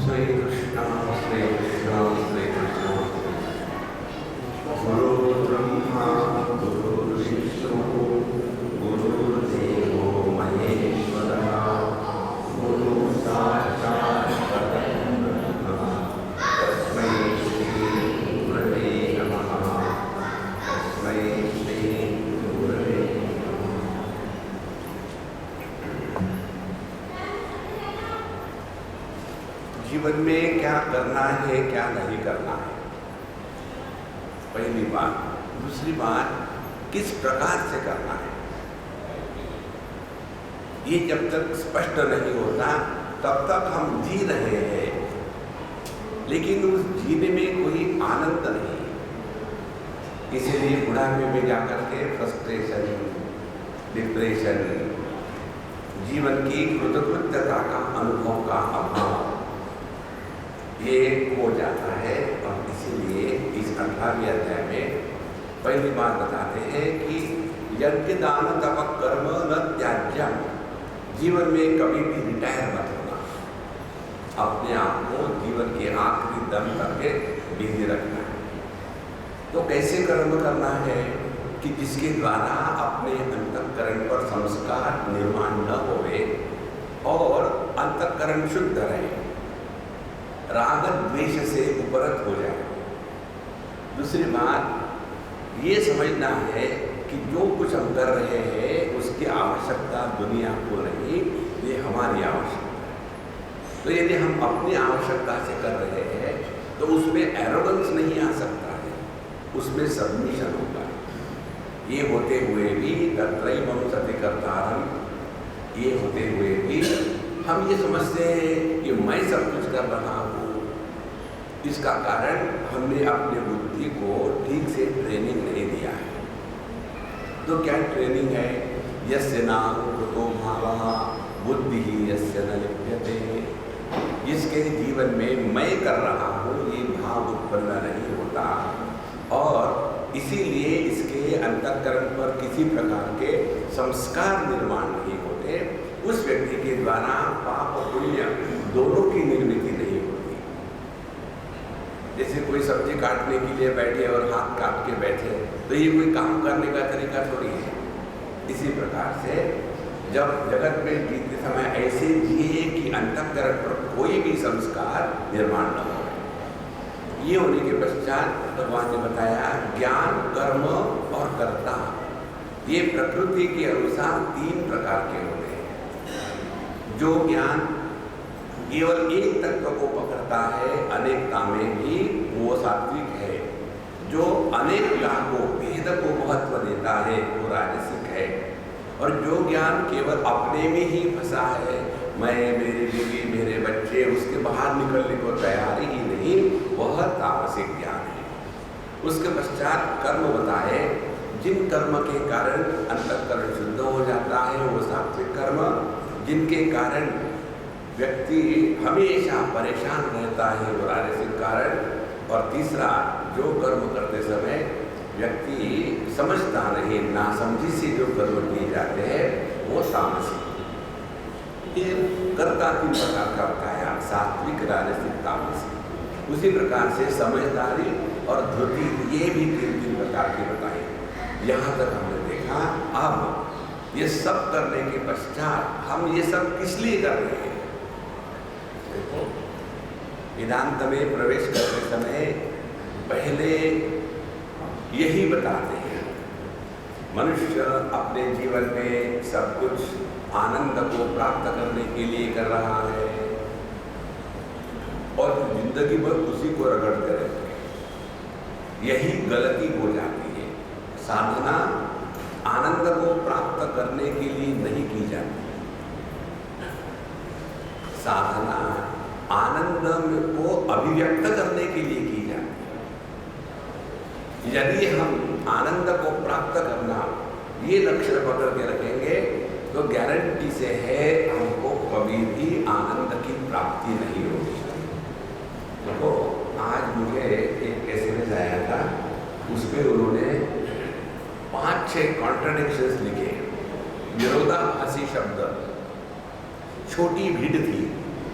श्री कृष्ण श्री कृष्ण श्री कृष्ण। गुरु ब्रह्मा गुरु विष्णु गुरुदेवो महेश्वरः गुरु साक्षात् परब्रह्म तस्मै श्री गुरवे नमः। तस्मै श्री गुरवे नमः। जीवन में क्या करना है क्या नहीं करना है, पहली बात। दूसरी बात, किस प्रकार से करना है, ये जब तक स्पष्ट नहीं होता तब तक हम जी रहे हैं, लेकिन उस जीने में कोई आनंद नहीं। इसीलिए बुढ़ापे में जाकर के फ्रस्ट्रेशन, डिप्रेशन, जीवन की कृतकृत्यता का अनुभव का अभाव ये हो जाता है। और इसीलिए इस 18वें अध्याय में पहली बात बताते हैं कि यज्ञ दान तप कर्म न त्याज्यम। जीवन में कभी भी रिटायर मत होना, अपने आप को जीवन के आखिरी दम करके बिजी रखना है। तो कैसे कर्म करना है कि जिसके द्वारा अपने अंतःकरण पर संस्कार निर्माण न होवे और अंतःकरण शुद्ध रहे, राग द्वेष से उपरत हो जाए। दूसरी बात ये समझना है कि जो कुछ हम कर रहे हैं उसकी आवश्यकता दुनिया को नहीं, ये हमारी आवश्यकता है। तो यदि हम अपनी आवश्यकता से कर रहे हैं तो उसमें एरोगेंस नहीं आ सकता है, उसमें सबमिशन होगा। ये होते हुए भी तत्रैवं सति कर्तारम्, ये होते हुए भी हम ये समझते हैं कि मैं सब कुछ कर रहा हूँ। इसका कारण हमने अपने बुद्धि को ठीक से ट्रेनिंग नहीं दिया है। तो क्या ट्रेनिंग है? यस्य नाम कृतो भावः बुद्धि यस्य न लिप्यते। जिसके जीवन में मैं कर रहा हूँ ये भाव उत्पन्न नहीं होता और इसीलिए इसके अंतःकरण पर किसी प्रकार के संस्कार निर्माण नहीं होते। उस व्यक्ति के द्वारा पाप और पुण्य दोनों की निर्मिति नहीं होती। जैसे कोई सब्जी काटने के लिए बैठे और हाथ काट के बैठे, तो ये कोई काम करने का तरीका थोड़ी है। इसी प्रकार से जब जगत में जीते समय ऐसे जिए कि अंतःकरण पर कोई भी संस्कार निर्माण न हो। ये होने के पश्चात भगवान ने बताया ज्ञान, कर्म और कर्ता, ये प्रकृति के अनुसार 3 प्रकार के होते हैं। जो ज्ञान केवल एक तत्व को पकड़ता है अनेकता में भी, वो सात्विक है। जो अनेकता को, भेद को महत्व देता है, वो राजसिक है। और जो ज्ञान केवल अपने में ही फंसा है, मैं, मेरी बीवी, मेरे बच्चे, उसके बाहर निकलने को तैयारी ही नहीं, वह तामसिक ज्ञान है। उसके पश्चात कर्म बताए, जिन कर्म के कारण अंतःकरण शुद्ध हो जाता है वो सात्विक कर्म, जिनके कारण व्यक्ति हमेशा परेशान रहता है वो राजसिक कारण, और तीसरा जो कर्म करते समय व्यक्ति समझता नहीं, नासमझी से जो कर्म किए जाते हैं वो तामसिक। ये कर्ता 3 प्रकार का बताया, सात्विक, राजसिक, तामसिक। उसी प्रकार से समझदारी और धृति, ये भी 3 प्रकार की बताई। यहाँ तक हमने देखा। अब ये सब करने के पश्चात हम ये सब किस लिए कर रहे हैं? देखो, वेदांत में प्रवेश करते समय पहले यही बताते हैं, मनुष्य अपने जीवन में सब कुछ आनंद को प्राप्त करने के लिए कर रहा है और जिंदगी भर उसी को रगड़ते रहते हैं। यही गलती हो जाती है। साधना आनंद को प्राप्त करने के लिए नहीं की जाती। साधना आनंद को अभिव्यक्त करने के लिए की जाती है। यदि हम आनंद को प्राप्त करना ये लक्ष्य पकड़ के रखेंगे तो गारंटी से है हमको कभी भी आनंद की प्राप्ति नहीं होगी। देखो, आज मुझे एक एसएमएस आया था, उसमें उन्होंने 5-6 कॉन्ट्रडिक्शंस लिखे, विरोधाभासी शब्द, छोटी भीड़ थी,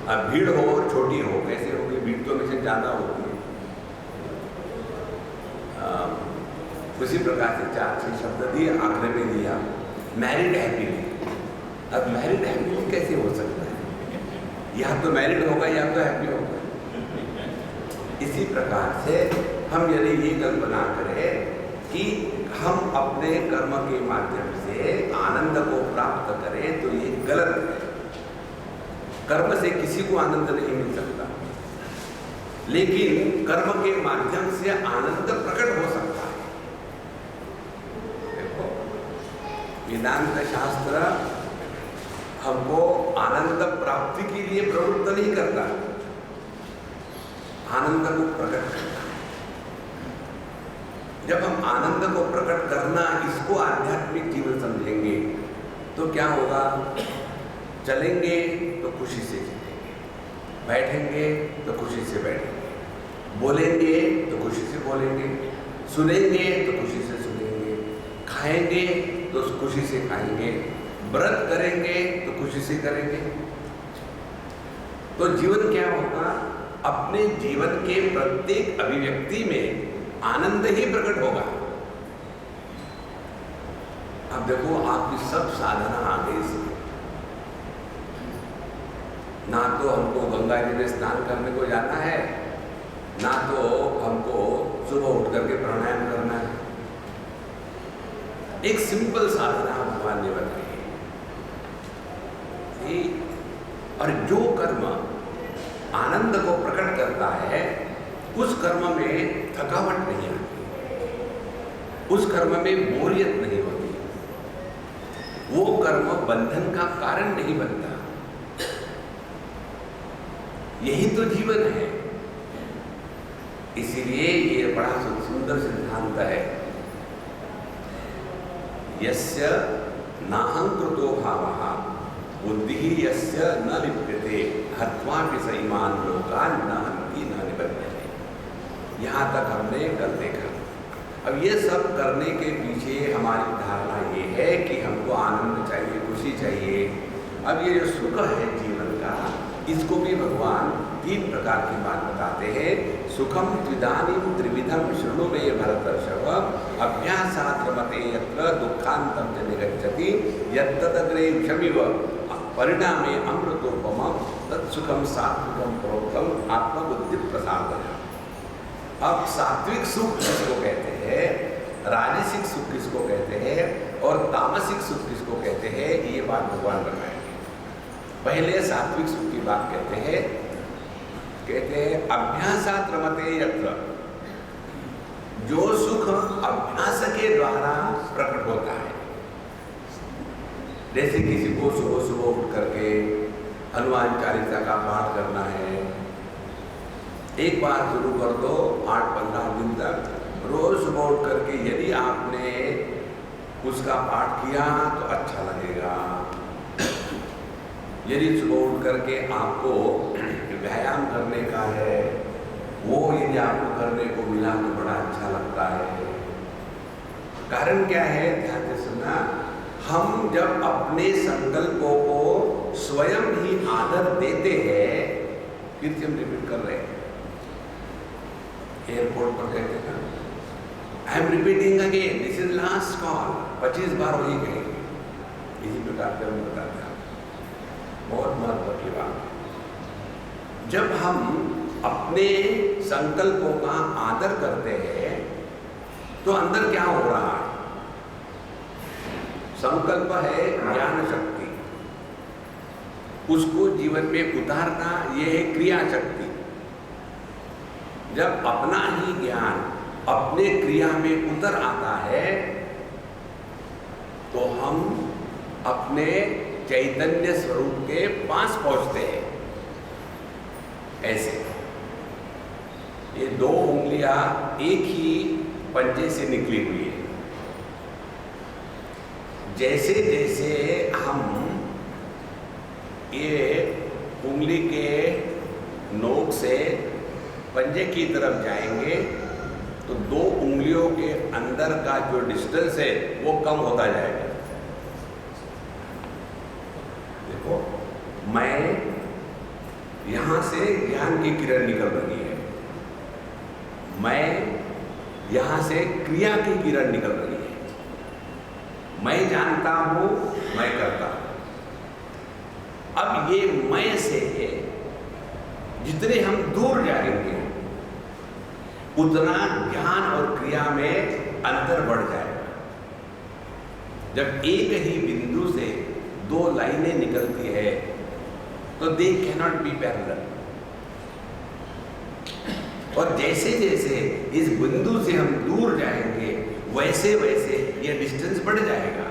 अब भीड़ हो और छोटी हो, कैसे होगी? भीड़ तो हमेशा ज़्यादा होती है। उसी प्रकार से 4-6 शब्द दिए, आखिर में दिया मैरिड हैप्पीली। अब मैरिड हैप्पीली कैसे हो सकता है? या तो मैरिड होगा या तो हैप्पी होगा। इसी प्रकार से हम यदि ये कल्पना करें कि हम अपने कर्म के माध्यम से आनंद को प्राप्त करें, तो ये गलत है। कर्म से किसी को आनंद नहीं मिल सकता, लेकिन कर्म के माध्यम से आनंद प्रकट हो सकता है। देखो, वेदांत शास्त्र हमको आनंद प्राप्ति के लिए प्रवृत्त नहीं करता, आनंद को प्रकट करता है। जब हम आनंद को प्रकट करना, इसको आध्यात्मिक जीवन समझेंगे, तो क्या होगा? चलेंगे तो खुशी से चलेंगे, बैठेंगे तो खुशी से बैठेंगे, बोलेंगे तो खुशी से बोलेंगे, सुनेंगे तो खुशी से सुनेंगे, खाएंगे तो खुशी से खाएंगे, व्रत करेंगे तो खुशी से करेंगे। तो जीवन क्या होगा? अपने जीवन के प्रत्येक अभिव्यक्ति में आनंद ही प्रकट होगा। अब देखो, आपकी सब साधना आ गई इसमें। ना तो हमको गंगा जी में स्नान करने को जाना है, ना तो हमको सुबह उठ करके प्राणायाम करना है। एक सिंपल साधना भगवान ने बताई। और जो कर्म आनंद को प्रकट करता है, उस कर्म में थकावट नहीं आती, उस कर्म में बोरियत नहीं होती, वो कर्म बंधन का कारण नहीं बनता। यही तो जीवन है। इसीलिए ये बड़ा सुंदर सिद्धांत है। यस्य नाहंकृतो भावः बुद्धि यस्य न लिप्यते हत्वापि स इमान् लोकान् न हन्ति न निबध्यते। यहाँ तक हमने कल देखा। अब ये सब करने के पीछे हमारी धारणा ये है कि हमको आनंद चाहिए, खुशी चाहिए। अब ये जो सुख है जीवन का, इसको भी भगवान 3 प्रकार की बात बताते हैं। सुखम त्विदानीं त्रिविधम शृणु मे भरतर्षभ अभ्यासात् रमते यत्र दुःखान्तं च निगच्छति यत्तदग्रे विषमिव परिणामे अमृतोपमं तत्सुखम सात्विकम प्रोक्तम आत्मबुद्धि प्रसादः। अब सात्विक सुख किसको कहते हैं, राजसिक सुख किसको कहते हैं और तामसिक सुख किसको कहते हैं, ये बात भगवान बताएंगे। पहले सात्विक सुख की बात कहते हैं अभ्यासात् रमते यत्र। जो सुख अभ्यास के द्वारा प्रकट होता है, जैसे किसी को सुबह सुबह उठ करके हनुमान चालीसा का पाठ करना है, एक बार शुरू कर दो, 8-15 दिन तक रोज सुबह उठ करके यदि आपने उसका पाठ किया तो अच्छा लगेगा। यदि सुबह उठ करके आपको व्यायाम करने का है, वो यदि आपको करने को मिला तो बड़ा अच्छा लगता है। कारण क्या है? ध्यान से सुनना। हम जब अपने संकल्पों को स्वयं ही आदर देते हैं, फिर से हम रिपीट कर रहे हैं, एयरपोर्ट पर कहते हैं I am repeating again, this is last call, 25 बार वही कहेंगे। इसी प्रकार से हम बताते हैं, बहुत महत्व की बात। जब हम अपने संकल्पों का आदर करते हैं तो अंदर क्या हो रहा है? संकल्प है ज्ञान शक्ति, उसको जीवन में उतारना, यह है क्रिया शक्ति। जब अपना ही ज्ञान अपने क्रिया में उतर आता है तो हम अपने चैतन्य स्वरूप के पास पहुंचते हैं। ऐसे ये 2 उंगलियां एक ही पंजे से निकली हुई है। जैसे जैसे हम ये उंगली के नोक से पंजे की तरफ जाएंगे तो 2 उंगलियों के अंदर का जो डिस्टेंस है वो कम होता जाएगा। देखो, मैं यहाँ से ज्ञान की किरण निकल रही है, मैं यहाँ से क्रिया की किरण निकल रही है। मैं जानता हूँ, मैं करता हूँ। अब ये मैं से जितने हम दूर जाएंगे उतना ज्ञान और क्रिया में अंतर बढ़ जाएगा। जब एक ही बिंदु से दो लाइनें निकलती है तो दे कैनॉट बी पैरेलल। और जैसे जैसे इस बिंदु से हम दूर जाएंगे वैसे वैसे ये डिस्टेंस बढ़ जाएगा।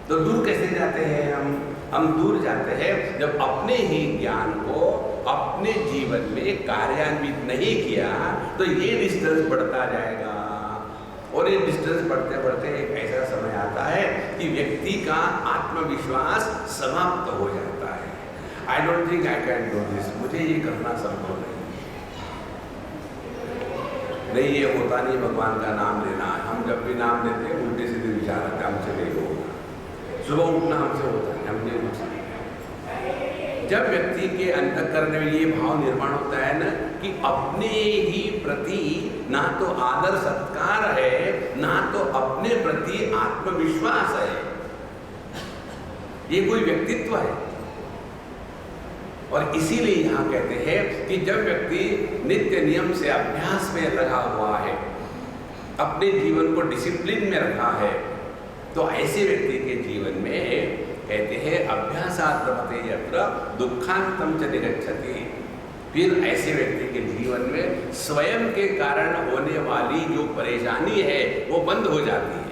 तो दूर कैसे जाते हैं हम दूर जाते हैं जब अपने ही ज्ञान को अपने जीवन में कार्यान्वित नहीं किया तो ये डिस्टेंस बढ़ता जाएगा। और ये डिस्टेंस बढ़ते बढ़ते एक ऐसा समय आता है कि व्यक्ति का आत्मविश्वास समाप्त हो जाता है। I don't think I can do this, मुझे ये करना संभव नहीं, ये होता नहीं। भगवान का नाम लेना, हम जब भी नाम लेते हैं उल्टे सीधे विचार आते हैं, हमसे नहीं होगा। सुबह उठना हमसे होता है, हम नहीं उठ सकते। जब व्यक्ति के अंतःकरण में ये भाव निर्माण होता है ना कि अपने ही प्रति ना तो आदर सत्कार है, ना तो अपने प्रति आत्मविश्वास है, ये कोई व्यक्तित्व है। और इसीलिए यहाँ कहते हैं कि जब व्यक्ति नित्य नियम से अभ्यास में लगा हुआ है, अपने जीवन को डिसिप्लिन में रखा है, तो ऐसे व्यक्ति के जीवन में कहते हैं अभ्यासात् रमते यत्र दुःखांतं च निगच्छति। फिर ऐसे व्यक्ति के जीवन में स्वयं के कारण होने वाली जो परेशानी है वो बंद हो जाती है।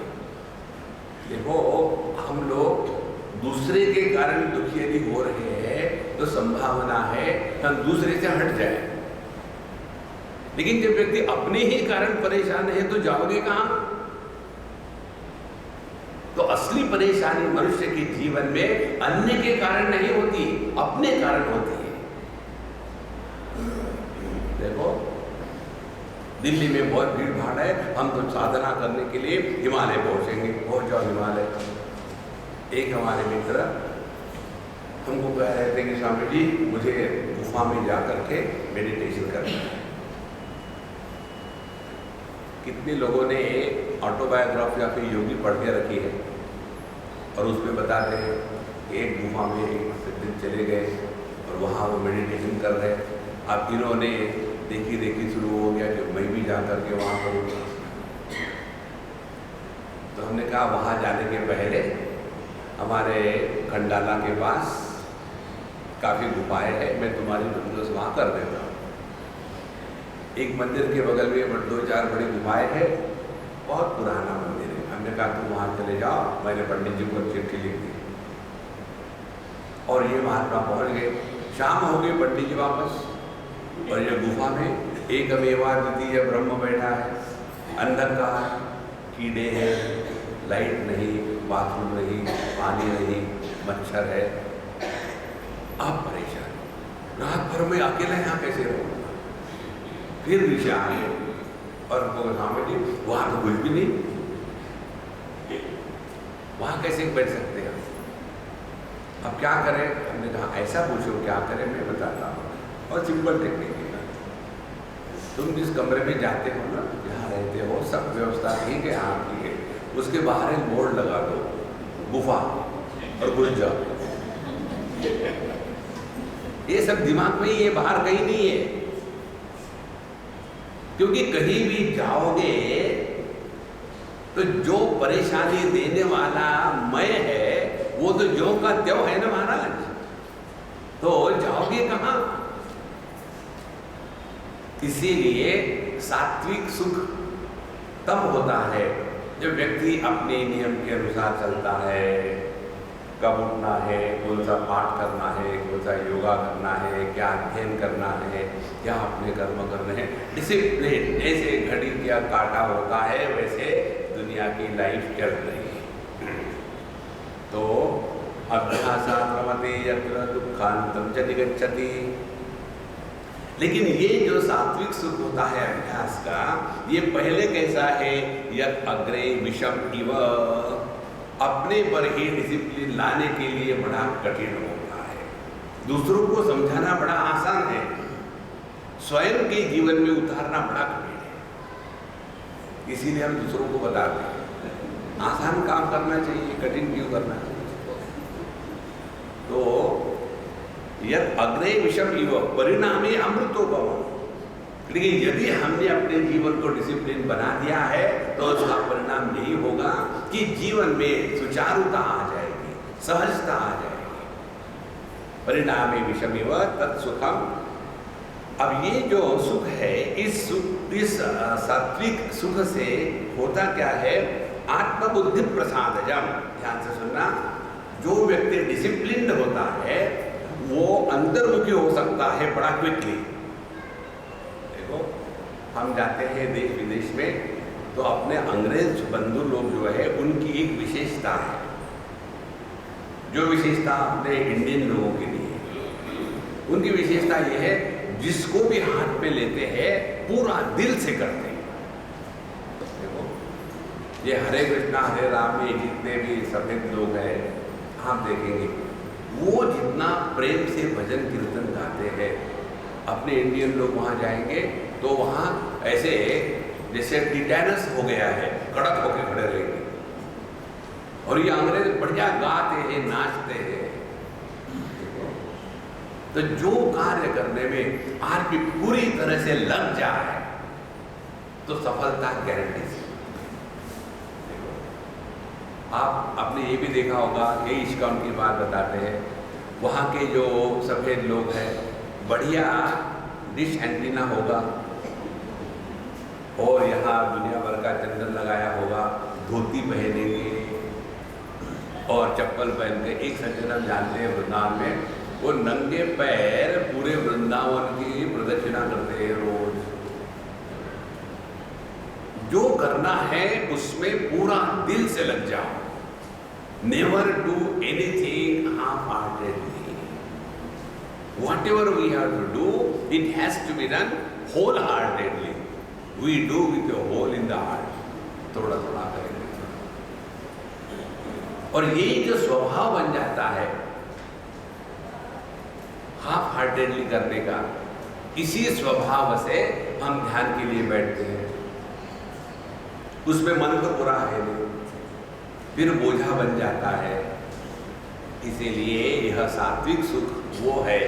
देखो, हम लोग दूसरे के कारण दुखी यदि हो रहे हैं तो संभावना है हम दूसरे से हट जाए। लेकिन जब व्यक्ति अपने ही कारण परेशान है तो जाओगे कहां? तो असली परेशानी मनुष्य के जीवन में अन्य के कारण नहीं होती, अपने कारण होती है। देखो, दिल्ली में बहुत भीड़ भाड़ है, हम तो साधना करने के लिए हिमालय पहुंचेंगे, पहुंच जाओ हिमालय। एक हमारे मित्र हमको कह रहे थे कि स्वामी जी मुझे गुफा में जा करके मेडिटेशन करना है। कितने लोगों ने ऑटोबायोग्राफी या फिर योगी पढ़ के रखी है और उसमें बताते हैं एक गुफा में एक दिन चले गए और वहाँ वो मेडिटेशन कर रहे। अब इन्होंने देखी शुरू हो गया कि मैं भी जा करके वहाँ करूँगा। तो हमने कहा वहाँ जाने के पहले हमारे खंडाला के पास काफ़ी गुफाएं हैं, मैं तुम्हारी बंदोबस्त वहाँ कर देता हूँ। एक मंदिर के बगल में 2-4 बड़ी गुफाएं हैं, बहुत पुराना मंदिर है। हमने कहा तुम वहाँ चले जाओ, मैंने पंडित जी को चिट्ठी लिख दी और ये महात्मा पहुँच गए। शाम हो गई, पंडित जी वापस, और ये गुफा में एकमेवा द्वितीय ब्रह्म बैठा है, अंधकार, कीड़े हैं, लाइट नहीं, बाथरूम नहीं, पानी नहीं, मच्छर है। आप परेशान, रात भर में अकेले यहाँ कैसे रहूँगा? फिर ऋषि आए और उनको स्वामी जी वहाँ तो कुछ भी नहीं, वहाँ कैसे बैठ सकते हैं? अब क्या करें? हमने कहा ऐसा पूछो क्या करें, मैं बताता हूँ। और सिंपल टेक्निक है, तुम जिस कमरे में जाते हो ना, जहाँ रहते हो, सब व्यवस्था ठीक है, आपकी है, उसके बाहर एक बोर्ड लगा दो, गुफा, और घुस जाओ। ये सब दिमाग में ही है, बाहर कहीं नहीं है। क्योंकि कहीं भी जाओगे तो जो परेशानी देने वाला मैं है वो तो ज्यों का त्यों है ना महाराज, तो जाओगे कहां? इसीलिए सात्विक सुख तब होता है जब व्यक्ति अपने नियम के अनुसार चलता है। कब उठना है, कौन सा पाठ करना है, कौन सा योगा करना है, क्या अध्ययन करना है, क्या अपने कर्म करने हैं, डिसिप्लिन। जैसे घड़ी का काटा होता है वैसे दुनिया की लाइफ चल रही है। तो अभ्यासात् रमते यत्र दुःखान्तं च निगच्छति। लेकिन ये जो सात्विक सुख होता है अभ्यास का, ये पहले कैसा है? यत् अग्रे विषम इव, अपने पर ही डिसिप्लिन लाने के लिए बड़ा कठिन होता है। दूसरों को समझाना बड़ा आसान है, स्वयं के जीवन में उतारना बड़ा कठिन है। इसीलिए हम दूसरों को बताते हैं आसान काम करना चाहिए, कठिन क्यों करना चाहिए। तो यद अग्रे विषम इव परिणामी अमृतोपम, लेकिन यदि हमने अपने जीवन को डिसिप्लिन बना दिया है तो उसका परिणाम यही होगा कि जीवन में सुचारुता आ जाएगी, सहजता आ जाएगी। परिणामी विषमिव तत्सुखम। अब ये जो सुख है, इस सात्विक सुख से होता क्या है, आत्मबुद्धि प्रसादजम। ध्यान से सुनना, जो व्यक्ति डिसिप्लिन्ड होता है वो अंतर्मुखी हो सकता है बड़ा क्विकली। देखो हम जाते हैं देश विदेश में तो अपने अंग्रेज बंधु लोग जो है उनकी एक विशेषता है, जो विशेषता अपने इंडियन लोगों के लिए, उनकी विशेषता यह है जिसको भी हाथ में लेते हैं पूरा दिल से करते हैं। देखो ये हरे कृष्णा हरे राम में जितने भी सफेद लोग हैं आप देखेंगे वो जितना प्रेम से भजन कीर्तन गाते हैं, अपने इंडियन लोग वहाँ जाएंगे तो वहाँ ऐसे जैसे टिटैनस हो गया है, कड़क होकर खड़े रहेंगे। और ये अंग्रेज बढ़िया गाते हैं, नाचते हैं। तो जो कार्य करने में आदमी पूरी तरह से लग जाए तो सफलता गारंटी से। आप आपने ये भी देखा होगा, ये इस्कॉन की बात बताते हैं, वहाँ के जो सफेद लोग हैं बढ़िया डिश एंटीना होगा और यहाँ दुनिया भर का चंदन लगाया होगा, धोती पहनेंगे और चप्पल पहन के। एक सज्जन हम जानते हैं वृंदावन में, वो नंगे पैर पूरे वृंदावन की प्रदक्षिणा करते हैं रोज। जो करना है उसमें पूरा दिल से लग जाओ। Never do anything half heartedly. Whatever we have to do, it has to be done wholeheartedly. We do with a hole in the heart. थोड़ा थोड़ा करेंगे और यही जो स्वभाव बन जाता है हाफ हार्टेडली करने का, इसी स्वभाव से हम ध्यान के लिए बैठते हैं। उसमें मन तो बुरा है नहीं, फिर बोझा बन जाता है। इसीलिए यह सात्विक सुख वो है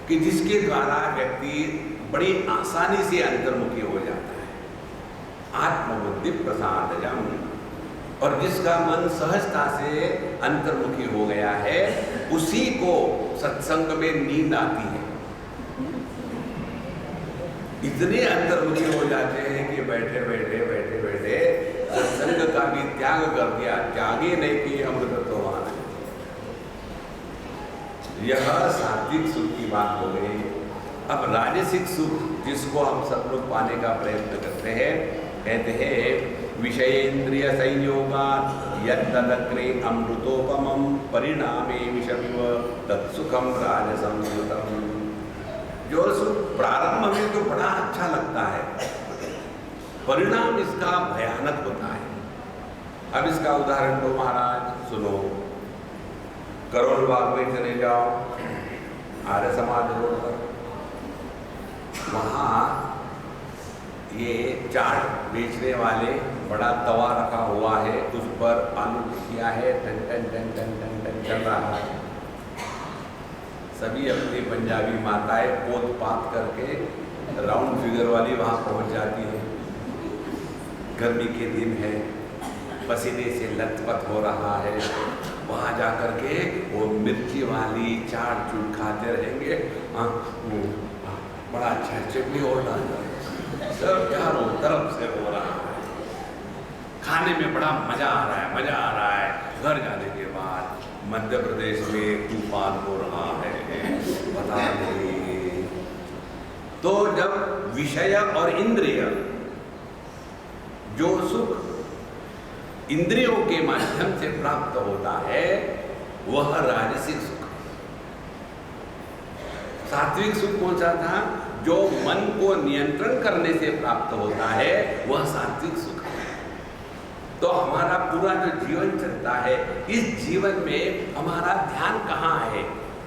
कि जिसके द्वारा व्यक्ति बड़ी आसानी से अंतर्मुखी हो जाता है, आत्मबुद्धि प्रसादजम। और जिसका मन सहजता से अंतर्मुखी हो गया है उसी को सत्संग में नींद आती है। इतने अंतर्मुखी हो जाते हैं कि बैठे बैठे बैठे बैठे सत्संग का भी त्याग कर दिया, त्यागे नहीं कि अमृतत्ववान है। यह सात्विक सुख की बात हो गई। अब राजसिक सुख जिसको हम सब लोग पाने का प्रयत्न करते हैं, कहते हैं विषयेंद्रिय संयोगात् यद्दग्रे अमृतोपमं परिणामे विषमिव तत्सुखम राजसंयुतम। जो सुख प्रारंभ में तो बड़ा अच्छा लगता है, परिणाम इसका भयानक होता है। अब इसका उदाहरण दो महाराज, सुनो। करोल बाग में चले जाओ, आर्य समाज रोड पर, वहाँ ये चाट बेचने वाले बड़ा तवा रखा हुआ है, उस पर आलू टिकिया है, टन टन टन टन टन टन चल रहा है। सभी अपनी पंजाबी माताएं पोत पात करके राउंड फिगर वाली वहाँ पहुँच जाती है। गर्मी के दिन है, पसीने से लथपथ हो रहा है, वहाँ जा कर के वो मिर्ची वाली चाट चूट खाते रहेंगे। बड़ा अच्छा चटनी और सब चारों तरफ से हो रहा है, खाने में बड़ा मजा आ रहा है, मजा आ रहा है। घर जाने के बाद मध्य प्रदेश में तूफान हो रहा है, पता नहीं। तो जब विषय और इंद्रिय, जो सुख इंद्रियों के माध्यम से प्राप्त होता है वह राजसिक सुख। सात्विक सुख कौन सा था? जो मन को नियंत्रण करने से प्राप्त होता है वह सात्विक सुख है। तो हमारा पूरा जो जीवन चलता है, इस जीवन में हमारा ध्यान कहाँ है?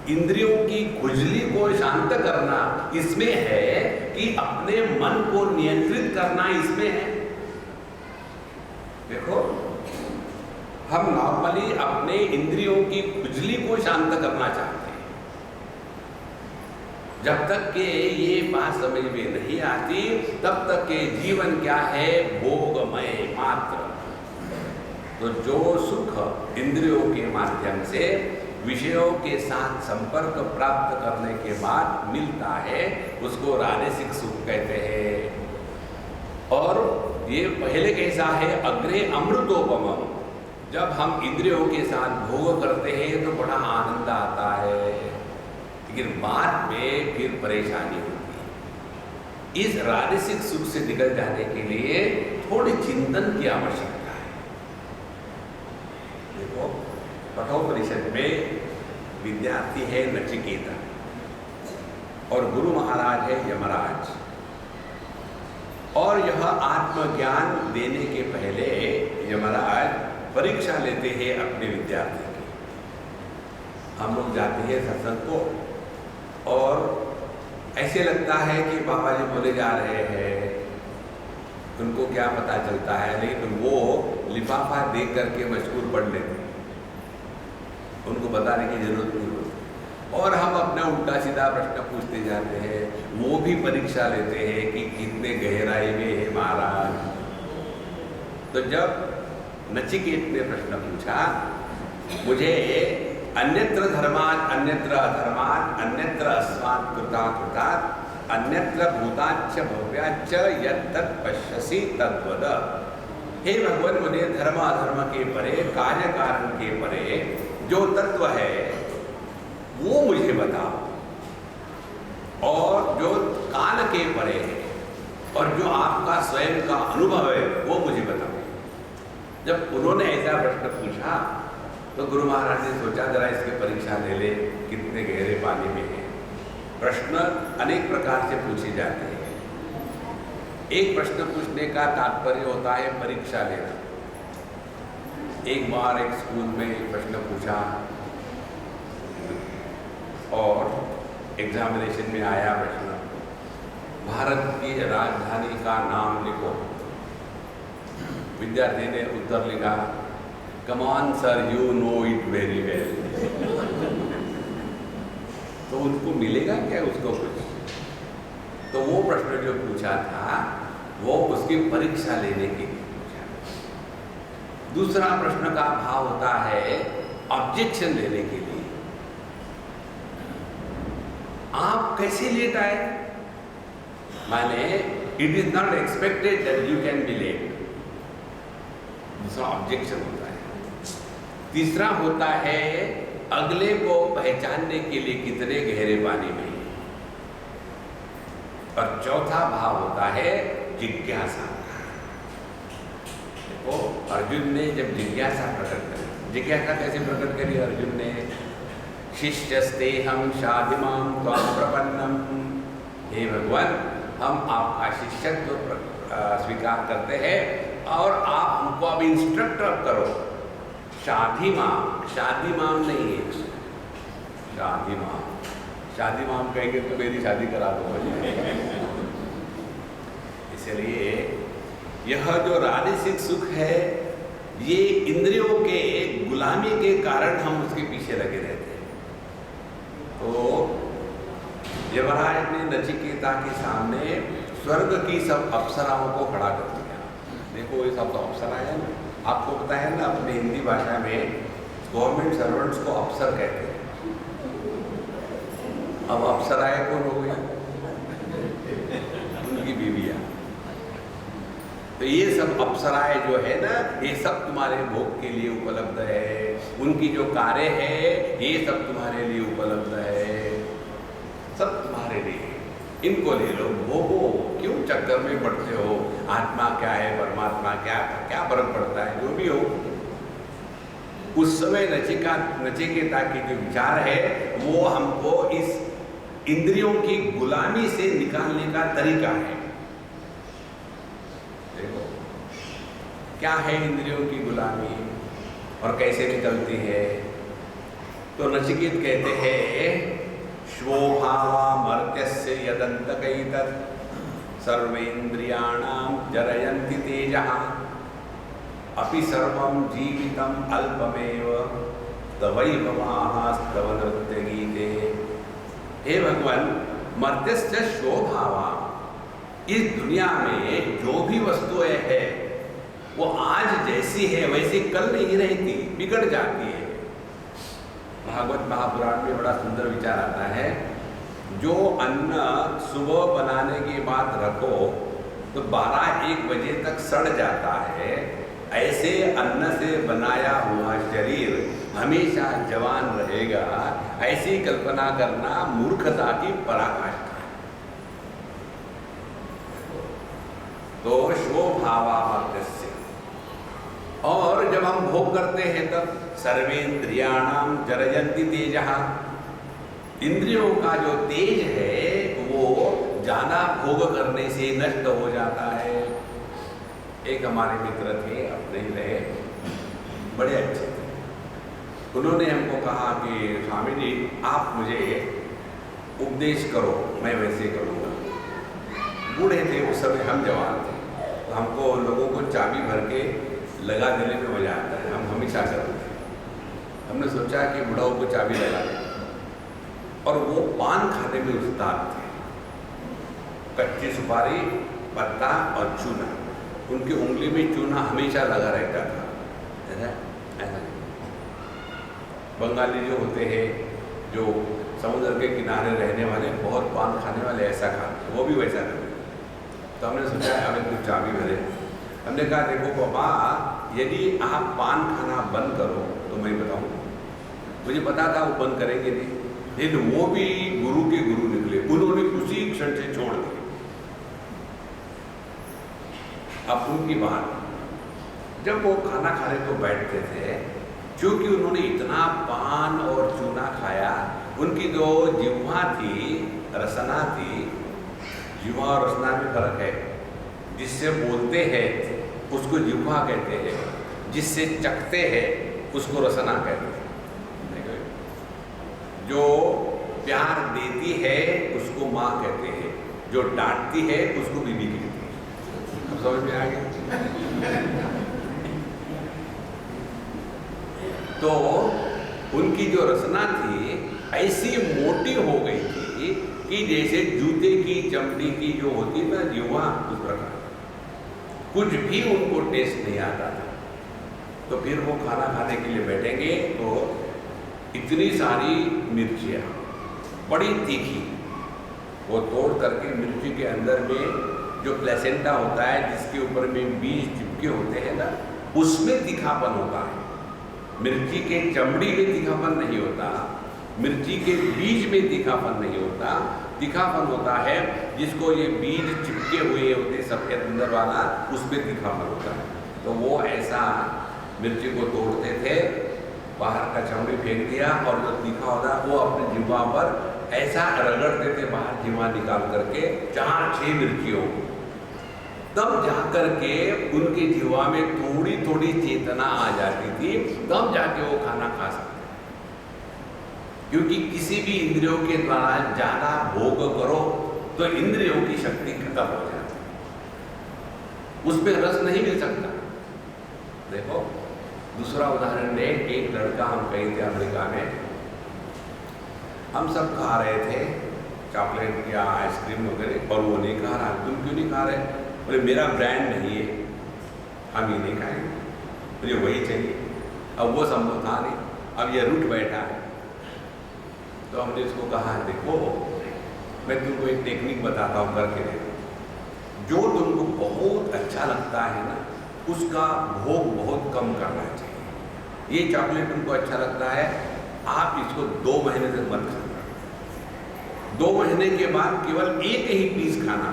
इंद्रियों की खुजली को शांत करना इसमें है कि अपने मन को नियंत्रित करना इसमें है। देखो, हम नॉर्मली अपने इंद्रियों की खुजली को शांत करना चाहते हैं। जब तक के ये बात समझ में नहीं आती तब तक के जीवन क्या है, भोगमय मात्र। तो जो सुख इंद्रियों के माध्यम से विषयों के साथ संपर्क प्राप्त करने के बाद मिलता है उसको राजसिक सुख कहते हैं। और ये पहले कैसा है, अग्रे अमृतोपमम। जब हम इंद्रियों के साथ भोग करते हैं तो बड़ा आनंद आता है, लेकिन बाद में फिर परेशानी होती है। इस राजसिक सुख से निकल जाने के लिए थोड़ी चिंतन की आवश्यकता है। देखो, कठोपनिषद में विद्यार्थी है नचिकेता और गुरु महाराज है यमराज। और यह आत्मज्ञान देने के पहले यमराज परीक्षा लेते हैं अपने विद्यार्थी की। हम लोग जाते हैं सत्संग को और ऐसे लगता है कि बाबा जी बोले जा रहे हैं, उनको क्या पता चलता है, लेकिन वो लिफाफा देख करके मशहूर पढ़ लेते हैं, उनको बताने की जरूरत नहीं होती। और हम अपना उल्टा सीधा प्रश्न पूछते जाते हैं, वो भी परीक्षा लेते हैं कि कितने गहराई में है महाराज। तो जब नचिकेत ने प्रश्न पूछा, मुझे अन्यत्र धर्मात् अन्यत्र अधर्मात् अन्यत्र अस्मात् कृतात् कृतात् अन्यत्र भूताच्च भव्याच्च यत्तत् पश्यसि तद्वद। हे भगवान, मुझे धर्म अधर्म के परे, कार्य कारण के परे जो तत्व है वो मुझे बताओ, और जो काल के परे है और जो आपका स्वयं का अनुभव है वो मुझे बताओ। जब उन्होंने ऐसा प्रश्न पूछा तो गुरु महाराज ने सोचा जरा इसकी परीक्षा ले ले, कितने गहरे पानी में है। प्रश्न अनेक प्रकार से पूछे जाते हैं। एक प्रश्न पूछने का तात्पर्य होता है परीक्षा लेना। एक बार एक स्कूल में एक प्रश्न पूछा और एग्जामिनेशन में आया प्रश्न, भारत की राजधानी का नाम लिखो। विद्यार्थी ने उत्तर लिखा, come on sir, you know it very well. तो उनको मिलेगा क्या उसको कुछ? तो वो प्रश्न जो पूछा था वो उसकी परीक्षा लेने के लिए पूछा। दूसरा प्रश्न का भाव होता है ऑब्जेक्शन लेने के लिए। आप कैसे लेट आए, माने it is not expected that you can be late. दूसरा ऑब्जेक्शन होता है। तीसरा होता है अगले को पहचानने के लिए कितने गहरे पानी में। और चौथा भाव होता है जिज्ञासा। देखो, अर्जुन ने जब जिज्ञासा प्रकट करी, जिज्ञासा कैसे प्रकट करी अर्जुन ने, शिष्यस्ते हम शाधिमाम त्वां प्रपन्नम। हे भगवान, हम आपका शिष्यत्व स्वीकार करते हैं और आप हमको अब इंस्ट्रक्टर करो। शाधिमाम, शादीमाम नहीं है, शाधिमाम। शादीमाम कहेंगे तो मेरी शादी करा दो। इसलिए यह जो राजसिक सुख है ये इंद्रियों के गुलामी के कारण हम उसके पीछे लगे रहते हैं। तो यमराज ने नचिकेता के सामने स्वर्ग की सब अप्सराओं को खड़ा कर दिया। देखो, ये सब तो अप्सरा है ना, आपको पता है ना, अपने हिंदी भाषा में गवर्नमेंट सर्वेंट्स को अफसर कहते हैं। अब अप्सराएं कौन हो गई? उनकी बीवियां। तो ये सब अप्सराएं जो है ना, ये सब तुम्हारे भोग के लिए उपलब्ध है। उनकी जो कार्य है ये सब तुम्हारे लिए उपलब्ध है, सब तुम्हारे लिए। इनको ले लो, भोगो, क्यों चक्कर में पड़ते हो? आत्मा क्या है, परमात्मा क्या, क्या फर्क पड़ता है? जो भी हो। उस समय नचिकेता के जो विचार है वो हमको इस इंद्रियों की गुलामी से निकालने का तरीका है। देखो, क्या है इंद्रियों की गुलामी और कैसे निकलती है? तो नचिकेत कहते हैं श्वोभावा मर्त्यस्य यदन्तकैतत् सर्वेन्द्रियाणां जरयन्ति तेजः अपि सर्वं जीवितम् अल्पमेव तवैभवास्तव नृत्यगीते। हे भगवान, मर्त्यस्य श्वोभावा, इस दुनिया में जो भी वस्तुएं है वो आज जैसी है वैसी कल नहीं रहती, बिगड़ जाती है। भागवत महापुराण में बड़ा सुंदर विचार आता है, जो अन्न सुबह बनाने के बाद रखो तो 12-1 बजे तक सड़ जाता है, ऐसे अन्न से बनाया हुआ शरीर हमेशा जवान रहेगा, ऐसी कल्पना करना मूर्खता की पराकाष्ठा है। तो शोभावा मर्त्यस्य, और जब हम भोग करते हैं तब सर्वेन्द्रियाणाम जरयन्ति तेजः, इंद्रियों का जो तेज है वो ज्यादा भोग करने से नष्ट हो जाता है। एक हमारे मित्र थे, अपने ही रहे, बड़े अच्छे थे। उन्होंने हमको कहा कि स्वामी जी आप मुझे उपदेश करो, मैं वैसे करूँगा। बूढ़े थे उस समय, हम जवान थे, तो हमको लोगों को चाबी भर के लगा देने में मजा आता है, हम हमेशा करते थे। हमने सोचा कि बुढ़ाओं को चाबी लगा दें, और वो पान खाने में उस्ताद थे। कच्ची सुपारी, पत्ता और चूना, उनकी उंगली में चूना हमेशा लगा रहता था। ऐसा बंगाली जो होते हैं, जो समुद्र के किनारे रहने वाले, बहुत पान खाने वाले ऐसा खाते, वो भी वैसा करते। तो हमने सोचा हमें कुछ चाबी भरे। हमने कहा देखो पापा, यदि आप पान खाना बंद करो तो मैं बताऊँ। मुझे पता था वो बंद करेंगे नहीं, लेकिन वो भी गुरु के गुरु निकले, उन्होंने उसी क्षण से छोड़ दिया। अब उनकी बात, जब वो खाना खाने को बैठते थे, क्योंकि उन्होंने इतना पान और चूना खाया, उनकी जो जिह्वा थी, रसना थी, जिह्वा और रसना में फर्क है। जिससे बोलते हैं उसको जिह्वा कहते हैं, जिससे चखते हैं उसको रसना कहते हैं। जो प्यार देती है उसको माँ कहते हैं, जो डांटती है उसको बीबी कहती है। अब समझ में आ गया? तो उनकी जो रसना थी ऐसी मोटी हो गई थी कि जैसे जूते की चमड़ी की जो होती ना जिह्वा, उस प्रकार कुछ भी उनको टेस्ट नहीं आता था। तो फिर वो खाना खाने के लिए बैठेंगे तो इतनी सारी मिर्चियाँ बड़ी तीखी, वो तोड़ करके मिर्ची के अंदर में जो प्लेसेंटा होता है, जिसके ऊपर में बीज चिपके होते हैं ना, उसमें तीखापन होता है। मिर्ची के चमड़ी में तीखापन नहीं होता, मिर्ची के बीज में तीखापन नहीं होता। तीखापन होता है जिसको ये बीज चिपके हुए होते सफ़ेद अंदर वाला, उसमें तीखापन होता है। तो वो ऐसा मिर्ची को तोड़ते थे, बाहर का चमड़ी फेंक दिया, और जो तीखा होता वो अपने जिह्वा पर ऐसा रगड़ते थे, बाहर जिह्वा निकाल करके 4-6 मिर्चियों, तब जाकर के उनकी जिह्वा में थोड़ी थोड़ी चेतना आ जाती थी, तब जाके वो खाना खा सकते। क्योंकि किसी भी इंद्रियों के द्वारा ज्यादा भोग करो तो इंद्रियों की शक्ति खत्म हो जाती है, उसमें रस नहीं मिल सकता। देखो दूसरा उदाहरण दे, एक लड़का, हम कहीं थे अमेरिका में, हम सब खा रहे थे चॉकलेट या आइसक्रीम वगैरह, और वो नहीं खा रहा। तुम क्यों नहीं खा रहे? बोले मेरा ब्रांड नहीं है, हम ये नहीं खाएंगे, मुझे वही चाहिए। अब वो संभव था नहीं, अब ये रूठ बैठा है। तो हमने इसको कहा देखो मैं तुमको एक टेक्निक बताता हूँ, करके देखो। जो तुमको बहुत अच्छा लगता है ना, उसका भोग बहुत कम करना चाहिए। ये चॉकलेट तुमको अच्छा लगता है, आप इसको 2 महीने तक मत खाना। 2 महीने के बाद केवल एक ही पीस खाना,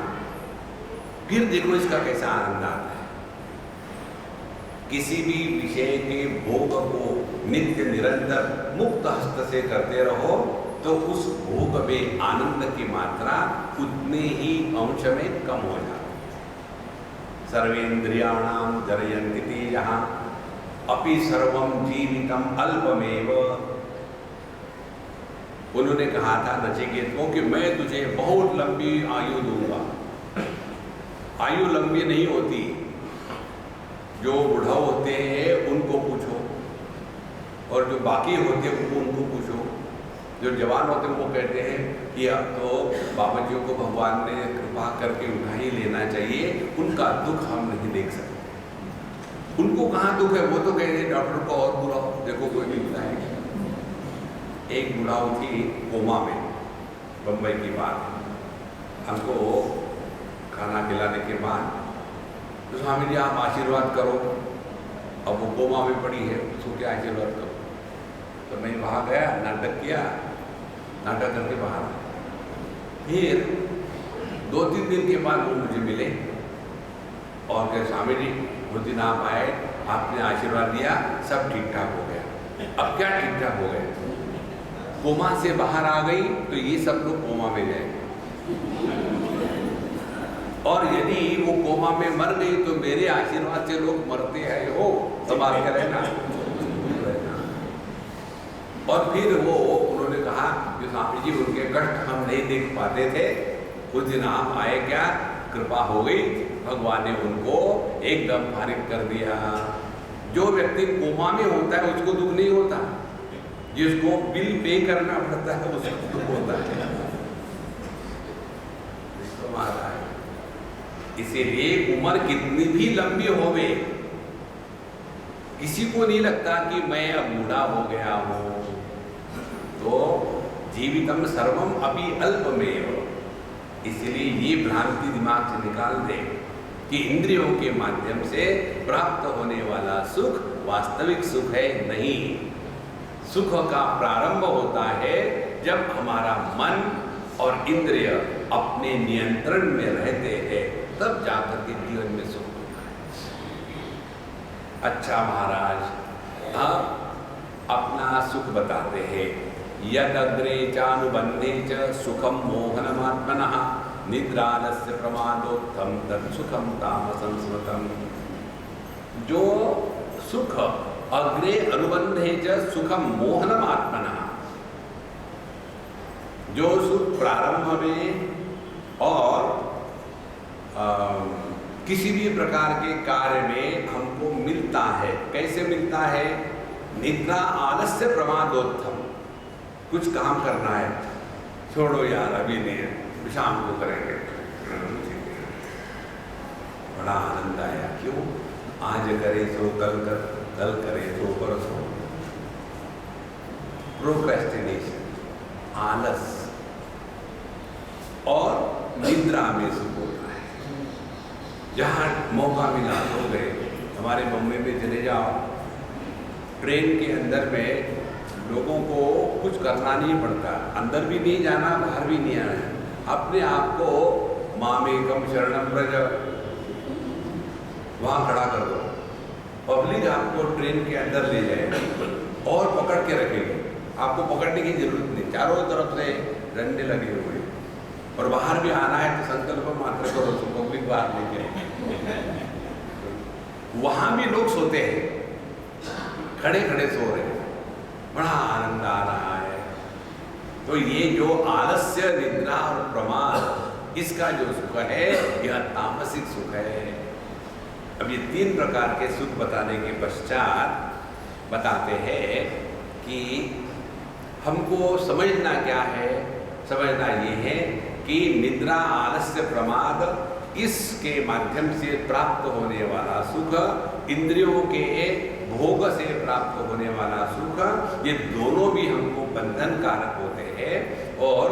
फिर देखो इसका कैसा आनंद आता है। किसी भी विषय के भोग को नित्य निरंतर मुक्त हस्त से करते रहो तो उस भोग में आनंद की मात्रा उतने ही अंश में कम हो जाती है। सर्वेन्द्रियाणाम जरयन्ति तेजः अपि सर्वं जीवितम अल्पमेव उन्होंने कहा था नचिकेत को कि मैं तुझे बहुत लंबी आयु दूंगा। आयु लंबी नहीं होती, जो बूढ़ा होते हैं उनको पूछो, और जो बाकी होते हैं उनको पूछो। जो जवान होते हैं वो कहते हैं कि अब तो बाबा जी को भगवान ने कृपा करके उठा ही लेना चाहिए, उनका दुख हम नहीं देख सकते। उनको कहाँ दुख है, वो तो कहते हैं डॉक्टर को और बुरा हो, देखो कोई मिलता है। एक बुढ़ाऊ थी कोमा में, बम्बई की बात, हमको खाना खिलाने के बाद तो स्वामी जी आप आशीर्वाद करो। अब वो कोमा में पड़ी है, उसको क्या आशीर्वाद करो। तो मैं वहाँ गया, नाटक किया, नाटक करके बाहर आया। फिर 2-3 दिन के बाद वो मुझे मिले और कहे स्वामी जी उस दिन आप आए, आपने आशीर्वाद दिया, सब ठीक ठाक हो गया। अब क्या ठीक ठाक हो गया, कोमा से बाहर आ गई तो ये सब लोग कोमा में जाएंगे, और यदि वो कोमा में मर गई तो मेरे आशीर्वाद से लोग मरते हैं, हो संभाल के रहना। और फिर वो उन्होंने कहा कि स्वामी जी उनके कष्ट हम नहीं देख पाते थे, उस दिन आप आए, क्या कृपा हो गई, भगवान ने उनको एकदम फारिग कर दिया। जो व्यक्ति कोमा में होता है उसको दुख नहीं होता, जिसको बिल पे करना पड़ता है उसको दुख होता है। इसीलिए उम्र कितनी भी लंबी होवे, किसी को नहीं लगता कि मैं अब बूढ़ा हो गया हूं, तो जीवितम सर्वम अभी अल्पमेव। इसलिए ये भ्रांति दिमाग से निकाल दे कि इंद्रियों के माध्यम से प्राप्त होने वाला सुख वास्तविक सुख है, नहीं। सुख का प्रारंभ होता है जब हमारा मन और इंद्रिय अपने नियंत्रण में रहते हैं, तब जाकर के जीवन में सुख होता है। अच्छा महाराज, अब अपना सुख बताते हैं। यदग्रे चानुबंधे च सुखम मोहनमात्मनः निद्रालस्य प्रमादोत्थम तत्सुखम तामसं स्मृतम्। जो सुख अग्रे अनुबंधे च सुखम मोहनमात्मनः, जो सुख प्रारंभ में और किसी भी प्रकार के कार्य में हमको मिलता है, कैसे मिलता है, निद्रा आलस्य प्रमादोत्थम। कुछ काम करना है, छोड़ो यार अभी नहीं, शाम को करेंगे, बड़ा आनंद आया, क्यों, आज करे तो कल कर, कल करे तो परसों। प्रोक्रेस्टिनेशन, आलस और निद्रा में सुख होता है। जहाँ मौका मिला हो गए, हमारे बम्बई में चले जाओ, ट्रेन के अंदर में लोगों को कुछ करना नहीं पड़ता, अंदर भी नहीं जाना, बाहर भी नहीं आना, अपने आप को मामेकम शरणम व्रज वहाँ खड़ा कर दो, पब्लिक आपको ट्रेन के अंदर ले जाए और पकड़ के रखेगी, आपको पकड़ने की जरूरत नहीं, चारों तरफ से डंडे लगे हुए, और बाहर भी आना है तो संकल्प मात्र करो तो पब्लिक बाहर लेके आएगी। वहाँ भी लोग सोते हैं, खड़े खड़े सो रहे हैं, बड़ा आनंद आ रहा है। तो ये जो आलस्य, निद्रा और प्रमाद, इसका जो सुख है यह तामसिक सुख है। अब ये 3 प्रकार के सुख बताने के पश्चात बताते हैं कि हमको समझना क्या है। समझना ये है कि निद्रा, आलस्य, प्रमाद, इसके माध्यम से प्राप्त होने वाला सुख, इंद्रियों के भोग से प्राप्त होने वाला सुख, ये दोनों भी हमको बंधन कारक होते हैं, और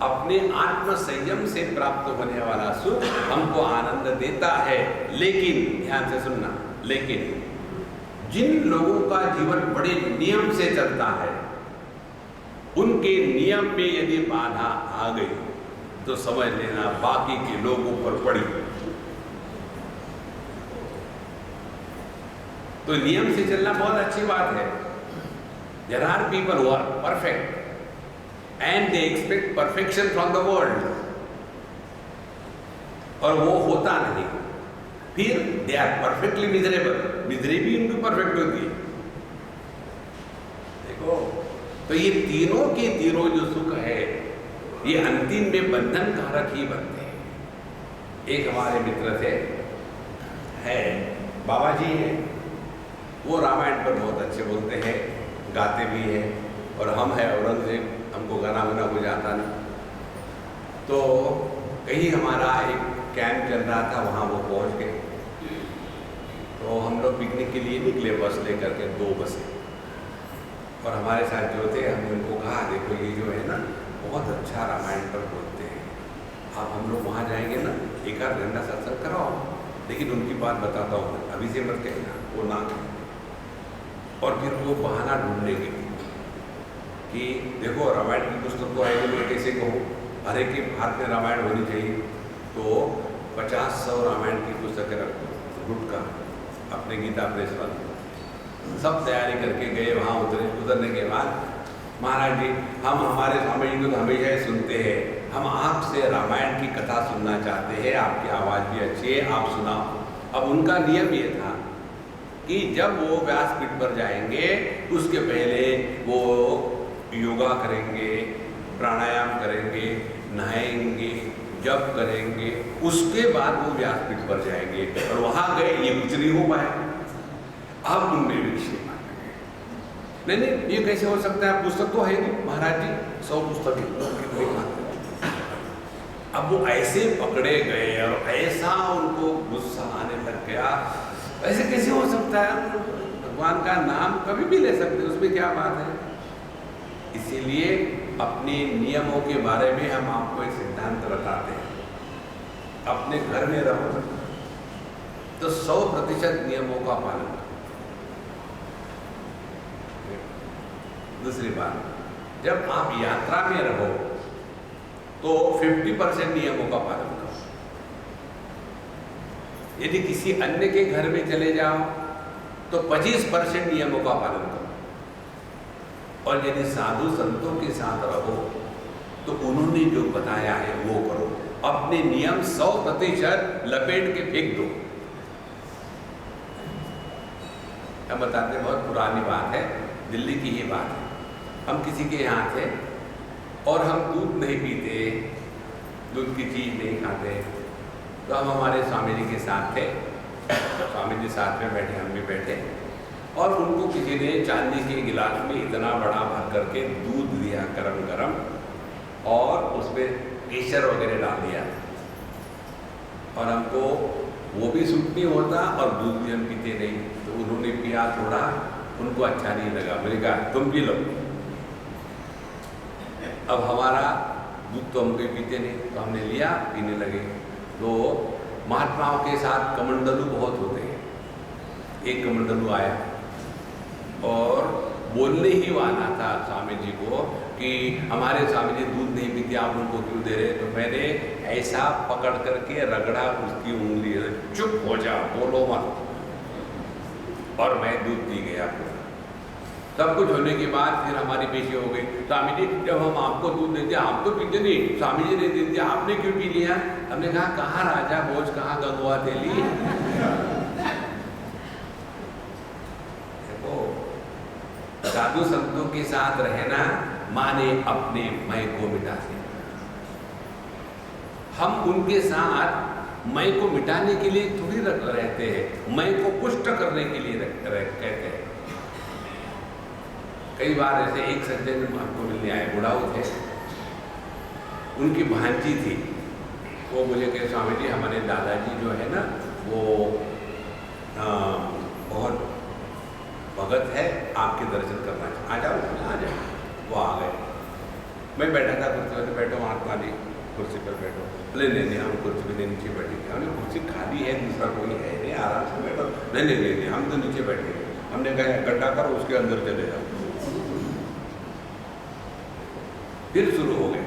अपने आत्म संयम से प्राप्त होने वाला सुख हमको आनंद देता है। लेकिन ध्यान से सुनना, लेकिन जिन लोगों का जीवन बड़े नियम से चलता है, उनके नियम में यदि बाधा आ गई तो समझ लेना बाकी के लोगों पर पड़ी। तो नियम से चलना बहुत अच्छी बात है। There are people who are perfect and they expect perfection from the world, और वो होता नहीं, फिर they are perfectly miserable, misery भी उनकी परफेक्ट होती है। देखो तो ये तीनों के तीनों जो सुख है ये अंतिम में बंधन कारक ही बनते हैं। एक हमारे मित्र थे, है बाबा जी हैं, वो रामायण पर बहुत अच्छे बोलते हैं, गाते भी हैं, और हम हैं औरंगजेब, हमको गाना वाना कुछ आता नहीं। तो कहीं हमारा एक कैंप चल रहा था, वहाँ वो पहुँच गए। तो हम लोग पिकनिक के लिए निकले बस लेकर के, 2 बसें, और हमारे साथ जो थे हमने उनको कहा देखो ये जो है ना बहुत अच्छा रामायण पर बोलते हैं, आप हम लोग वहाँ जाएंगे ना 1-8 घंटा सत्संग कराओ, लेकिन उनकी बात बताता हूँ अभी से मत कहना, वो ना कहें। और फिर वो बहाना ढूंढने के कि देखो रामायण की पुस्तक तो आएगी, मैं कैसे कहूँ, हर एक के हाथ में रामायण होनी चाहिए, तो 50-100 रामायण की पुस्तकें रखो गुटका अपने गीता प्रेस वाले, सब तैयारी करके गए। वहाँ उतरने के बाद महाराज जी हम हमारे स्वामी जी को तो हमेशा ही सुनते हैं, हम आपसे रामायण की कथा सुनना चाहते हैं, आपकी आवाज़ भी अच्छी है, आप सुनाओ। अब उनका नियम ये था कि जब वो व्यासपीठ पर जाएंगे उसके पहले वो योगा करेंगे, प्राणायाम करेंगे, नहाएंगे, जप करेंगे, उसके बाद वो व्यासपीठ पर जाएंगे। और वहाँ गए ये कुछ नहीं हो पाया। अब उनमें विक्षेप आ गए, नहीं ये कैसे हो सकता है, पुस्तक तो है नहीं महाराज जी, 100 पुस्तकें। अब वो ऐसे पकड़े गए और ऐसा उनको गुस्सा आने लग गया, ऐसे कैसे हो सकता है, भगवान का नाम कभी भी ले सकते, उसमें क्या बात है। इसीलिए अपने नियमों के बारे में हम आपको एक सिद्धांत बताते हैं, अपने घर में रहो तो 100% नियमों का पालन करो। दूसरी बात, जब आप यात्रा में रहो तो 50% नियमों का पालन करो। यदि किसी अन्य के घर में चले जाओ तो 25% नियमों का पालन करो। और यदि साधु संतों के साथ रहो तो उन्होंने जो बताया है वो करो, अपने नियम 100% लपेट के फेंक दो। हम बताते हैं, बहुत पुरानी बात है, दिल्ली की ही बात है। हम किसी के यहाँ थे और हम दूध नहीं पीते, दूध की चीज़ नहीं खाते, तो हम हमारे स्वामी जी के साथ थे, स्वामी जी साथ में बैठे, हम भी बैठे, और उनको किसी ने चांदी के गिलास में इतना बड़ा भर करके दूध दिया गरम गरम, और उसमें केसर वगैरह डाल दिया, और हमको वो भी सूट नहीं होता और दूध भी हम पीते नहीं। तो उन्होंने पिया थोड़ा, उनको अच्छा नहीं लगा, मैंने कहा तुम पी लो। अब हमारा दूध तो हम कोई पीते नहीं, तो हमने लिया, पीने लगे। तो महात्माओं के साथ कमंडलू बहुत होते हैं। एक कमंडलू आया और बोलने ही वाला था स्वामी जी को कि हमारे स्वामी जी दूध नहीं पीते, आप उनको क्यों दे रहे। तो मैंने ऐसा पकड़ करके रगड़ा उसकी उंगली, चुप हो जा, बोलो मत, और मैं दूध पी गया। सब कुछ होने के बाद फिर हमारी पेशी हो गई, स्वामी जी जब हम आपको दूध देते आप तो पीते नहीं, स्वामी जी ने दे दिया, आपने क्यों पी लिया। हमने कहा कहाँ राजा भोज, कहाँ गंगवा तेली। देखो, साधु संतों के साथ रहना माने अपने मैं को मिटा देना। हम उनके साथ मैं को मिटाने के लिए थोड़ी रहते हैं, मैं को पुष्ट करने के लिए कहते हैं। कई बार ऐसे एक सज्जन हमको मिलने आए, बुढ़ाऊ थे, उनकी भांजी थी, वो मुझे कहे स्वामी जी हमारे दादाजी जो है ना वो बहुत भगत है, आपके दर्शन करना चाहिए, आ जाओ आ जाओ। वो आ गए, मैं बैठा था कुर्सी पर, बैठो महात्मा जी कुर्सी पर बैठो। बोले नहीं हम कुर्सी पर नीचे बैठे, हमने कुर्सी खाली है, दूसरा कोई है नहीं, आराम से बैठो। नहीं हम तो नीचे बैठे। हमने कहा गड्ढा करो, उसके अंदर चले जाओ। फिर शुरू हो गए,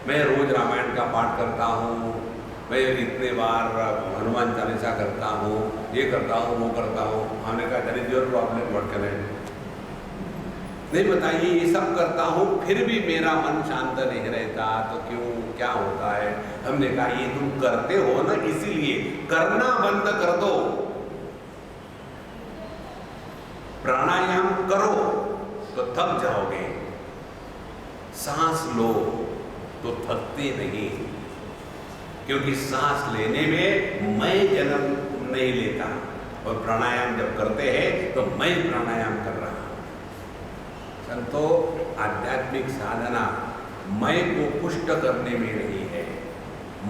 मैं रोज रामायण का पाठ करता हूँ, मैं इतने बार हनुमान चालीसा करता हूँ, ये करता हूँ, वो करता हूँ। हमने कहा that is your problem, what can I do. नहीं बताइए, ये सब करता हूँ फिर भी मेरा मन शांत नहीं रहता, तो क्यों, क्या होता है। हमने कहा ये तुम करते हो ना, इसीलिए करना बंद कर दो, प्राणायाम करो तो थक जाओगे, सांस लो तो थकते नहीं, क्योंकि सांस लेने में मैं जन्म नहीं लेता, और प्राणायाम जब करते हैं तो मैं प्राणायाम कर रहा हूं। संतो, आध्यात्मिक साधना मैं को पुष्ट करने में नहीं है,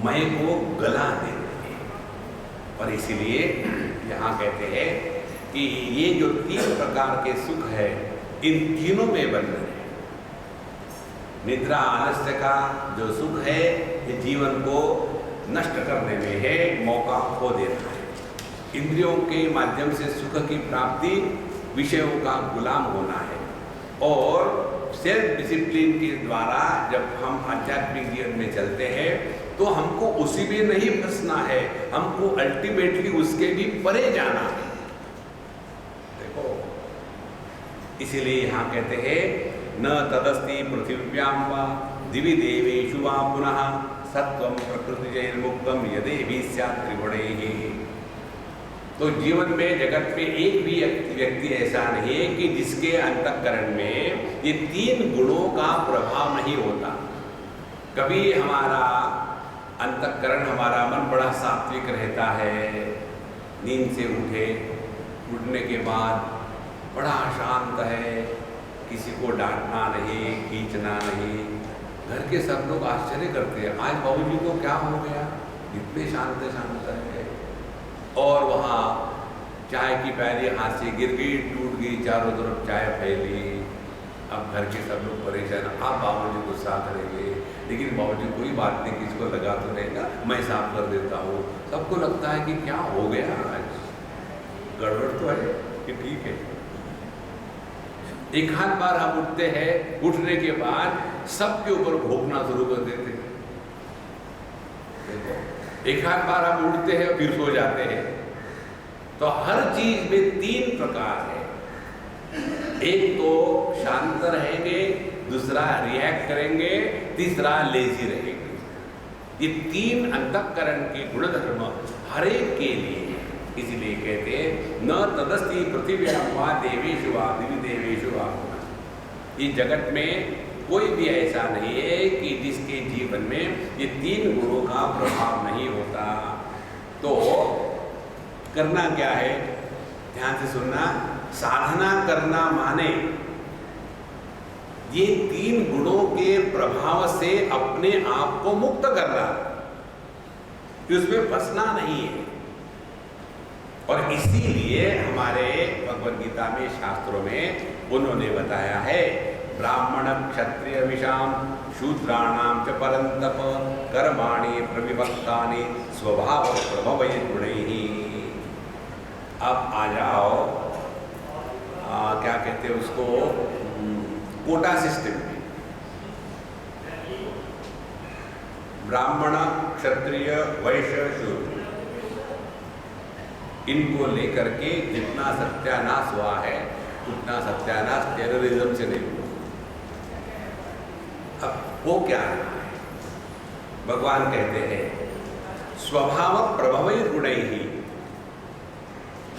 मैं को गला देने में। और इसीलिए यहाँ कहते हैं कि ये जो 3 प्रकार के सुख है, इन तीनों में बंधन है। निद्रा आलस्य का जो सुख है, ये जीवन को नष्ट करने में है, मौका खो देना है। इंद्रियों के माध्यम से सुख की प्राप्ति विषयों का गुलाम होना है, और सेल्फ डिसिप्लिन के द्वारा जब हम आध्यात्मिक जीवन में चलते हैं तो हमको उसी में नहीं फंसना है, हमको अल्टीमेटली उसके भी परे जाना है। देखो, इसीलिए यहाँ कहते हैं न तदस्ति पृथिव्यां वा दिवि देवेषु वा पुनः सत्वं प्रकृतिजैर्मुक्तं यदेभिः स्यात् त्रिगुणैः। तो जीवन में, जगत में एक भी व्यक्ति ऐसा नहीं है कि जिसके अंतःकरण में ये 3 गुणों का प्रभाव नहीं होता। कभी हमारा अंतःकरण, हमारा मन बड़ा सात्विक रहता है, नींद से उठने के बाद बड़ा शांत है, किसी को डांटना नहीं, खींचना नहीं। घर के सब लोग आश्चर्य करते हैं, आज बाबूजी को क्या हो गया, इतने शांत है। और वहाँ चाय की प्याली हाथ से गिर गई, टूट गई, चारों तरफ चाय फैली। अब घर के सब लोग परेशान, आप बाबूजी गुस्सा करेंगे, लेकिन बाबूजी कोई बात नहीं, किसको लगा तो नहीं ना, मैं साफ कर देता हूँ। सबको लगता है कि क्या हो गया, आज गड़बड़ तो है कि ठीक है। एक आध बार हम उठते हैं, उठने के बाद सबके ऊपर भोंकना शुरू कर देते हैं। एक आध बार हम उठते हैं फिर सो जाते हैं। तो हर चीज में 3 प्रकार है, एक तो शांत रहेंगे, दूसरा रिएक्ट करेंगे, तीसरा लेजी रहेंगे। ये 3 अंतःकरण के गुणधर्म हर एक के लिए है। इसीलिए कहते हैं न तदस्ति पृथिव्यां वा देवेषु वा दिवि देवेषु वा। ये जगत में कोई भी ऐसा नहीं है कि जिसके जीवन में ये 3 गुणों का प्रभाव नहीं होता। तो करना क्या है, ध्यान से सुनना। साधना करना माने ये 3 गुणों के प्रभाव से अपने आप को मुक्त करना, उसमें फंसना नहीं है। और इसीलिए हमारे भगवद गीता में, शास्त्रों में उन्होंने बताया है, ब्राह्मण क्षत्रिय विषाम शूद्राणाम च परंतप कर्माणि प्रविभक्तानि स्वभाव प्रभवै गुणैः। अब आ जाओ, क्या कहते हैं उसको, कोटा सिस्टम में। ब्राह्मण क्षत्रिय वैश्य शूद्र, इनको लेकर के जितना सत्यानाश हुआ है उतना सत्यानाश टेररिज्म से नहीं हुआ। अब वो क्या है, भगवान कहते हैं स्वभाव प्रभवै गुणैः।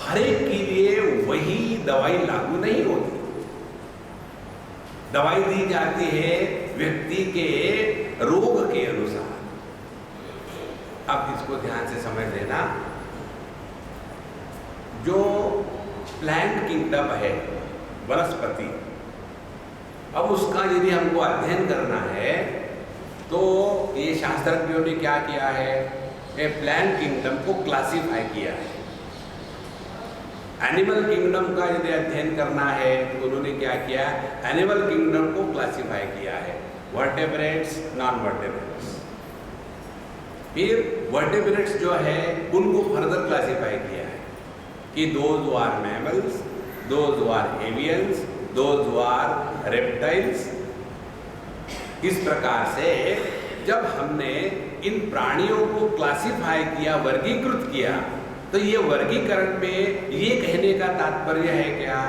हर एक के लिए वही दवाई लागू नहीं होती। दवाई दी जाती है व्यक्ति के रोग के अनुसार। अब इसको ध्यान से समझ लेना। जो प्लांट किंगडम है, वनस्पति, अब उसका यदि हमको अध्ययन करना है तो ये शास्त्रज्ञों ने क्या किया है, ये प्लांट किंगडम को क्लासिफाई किया है। एनिमल किंगडम का यदि अध्ययन करना है तो उन्होंने क्या किया, एनिमल किंगडम को क्लासिफाई किया है, वर्टेब्रेट्स, नॉन वर्टेब्रेट्स। फिर वर्टेब्रेट्स जो है उनको फर्दर क्लासिफाई किया है कि those who are mammals, those who are avians, those who are reptiles. इस प्रकार से जब हमने इन प्राणियों को क्लासिफाई किया, वर्गीकृत किया, तो ये वर्गीकरण में ये कहने का तात्पर्य है क्या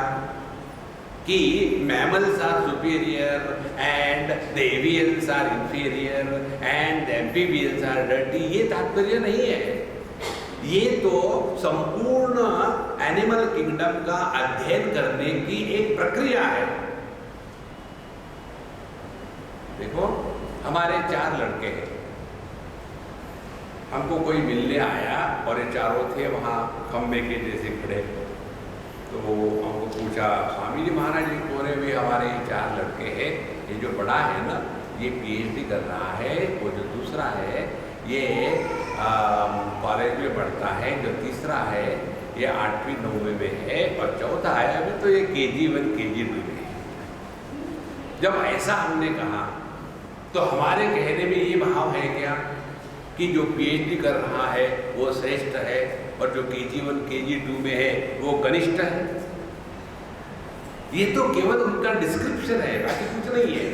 कि mammals are superior and the avians are inferior and the amphibians are dirty, ये तात्पर्य नहीं है। ये तो संपूर्ण एनिमल किंगडम का अध्ययन करने की एक प्रक्रिया है। देखो हमारे 4 लड़के हैं, हमको कोई मिलने आया और ये चारों थे वहाँ खम्बे के जैसे खड़े। तो हमको पूछा, स्वामी जी महाराज जी कौन है? वे हमारे 4 लड़के हैं, ये जो बड़ा है ना ये PhD कर रहा है, वो जो दूसरा है ये कॉलेज में पढ़ता है, जो तीसरा है ये 8वीं 9वीं में है, और चौथा है अभी तो ये KG1 KG2 में है। जब ऐसा हमने कहा तो हमारे कहने में ये भाव है क्या कि जो PhD कर रहा है वो श्रेष्ठ है और जो KG1 KG2 में है वो कनिष्ठ है? ये तो केवल उनका डिस्क्रिप्शन है, बाकी कुछ नहीं है।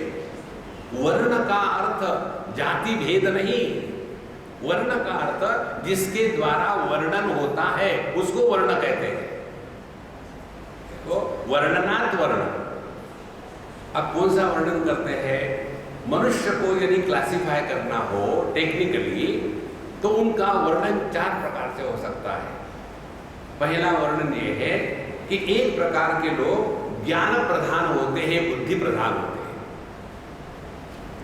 वर्ण का अर्थ जाति भेद नहीं, वर्ण का अर्थ जिसके द्वारा वर्णन होता है उसको वर्ण कहते हैं। देखो वर्णनात् वर्ण। अब कौन सा वर्णन करते हैं? मनुष्य को यदि क्लासिफाई करना हो टेक्निकली तो उनका वर्णन 4 प्रकार से हो सकता है। पहला वर्णन ये है कि एक प्रकार के लोग ज्ञान प्रधान होते हैं, बुद्धि प्रधान होते हैं।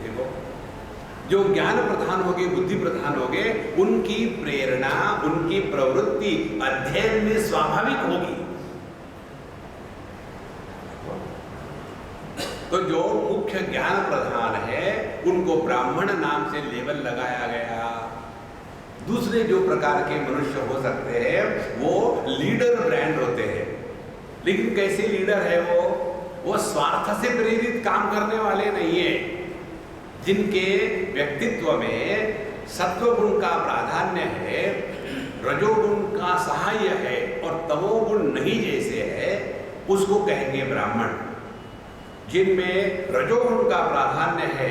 देखो जो ज्ञान प्रधान हो गए, बुद्धि प्रधान हो गए, उनकी प्रेरणा, उनकी प्रवृत्ति अध्ययन में स्वाभाविक होगी। तो जो मुख्य ज्ञान प्रधान है उनको ब्राह्मण नाम से लेबल लगाया गया। दूसरे जो प्रकार के मनुष्य हो सकते हैं वो लीडर ब्रांड होते हैं। लेकिन कैसे लीडर है वो स्वार्थ से प्रेरित काम करने वाले नहीं है, जिनके व्यक्तित्व में सत्वगुण का प्राधान्य है, रजोगुण का सहाय है और तमोगुण नहीं जैसे है, उसको कहेंगे ब्राह्मण। जिनमें रजोगुण का प्राधान्य है,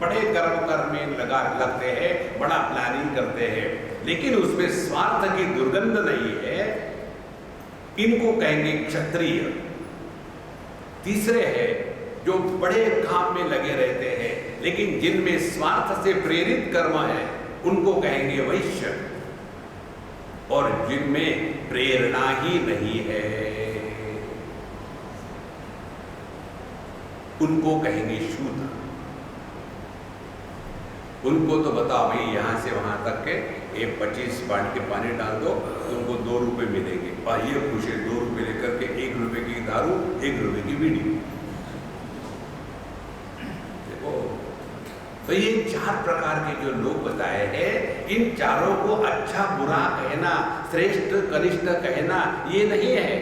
बड़े कर्म में लगते हैं, बड़ा प्लानिंग करते हैं, लेकिन उसमें स्वार्थ की दुर्गंध नहीं है, इनको कहेंगे क्षत्रिय। तीसरे है जो बड़े काम में लगे रहते हैं लेकिन जिनमें स्वार्थ से प्रेरित कर्म है, उनको कहेंगे वैश्य। और जिनमें प्रेरणा ही नहीं है उनको कहेंगे शूद्र। उनको तो बताओ भाई यहां से वहां तक के 25 बाल्टी पानी डाल दो, तुमको 2 रुपए मिलेंगे। और ये पूछे 2 रुपए लेकर के 1 रुपए की दारू, 1 रुपए की बीड़ी। देखो तो ये 4 प्रकार के जो लोग बताए हैं, इन चारों को अच्छा बुरा कहना, श्रेष्ठ कनिष्ठ कहना ये नहीं है।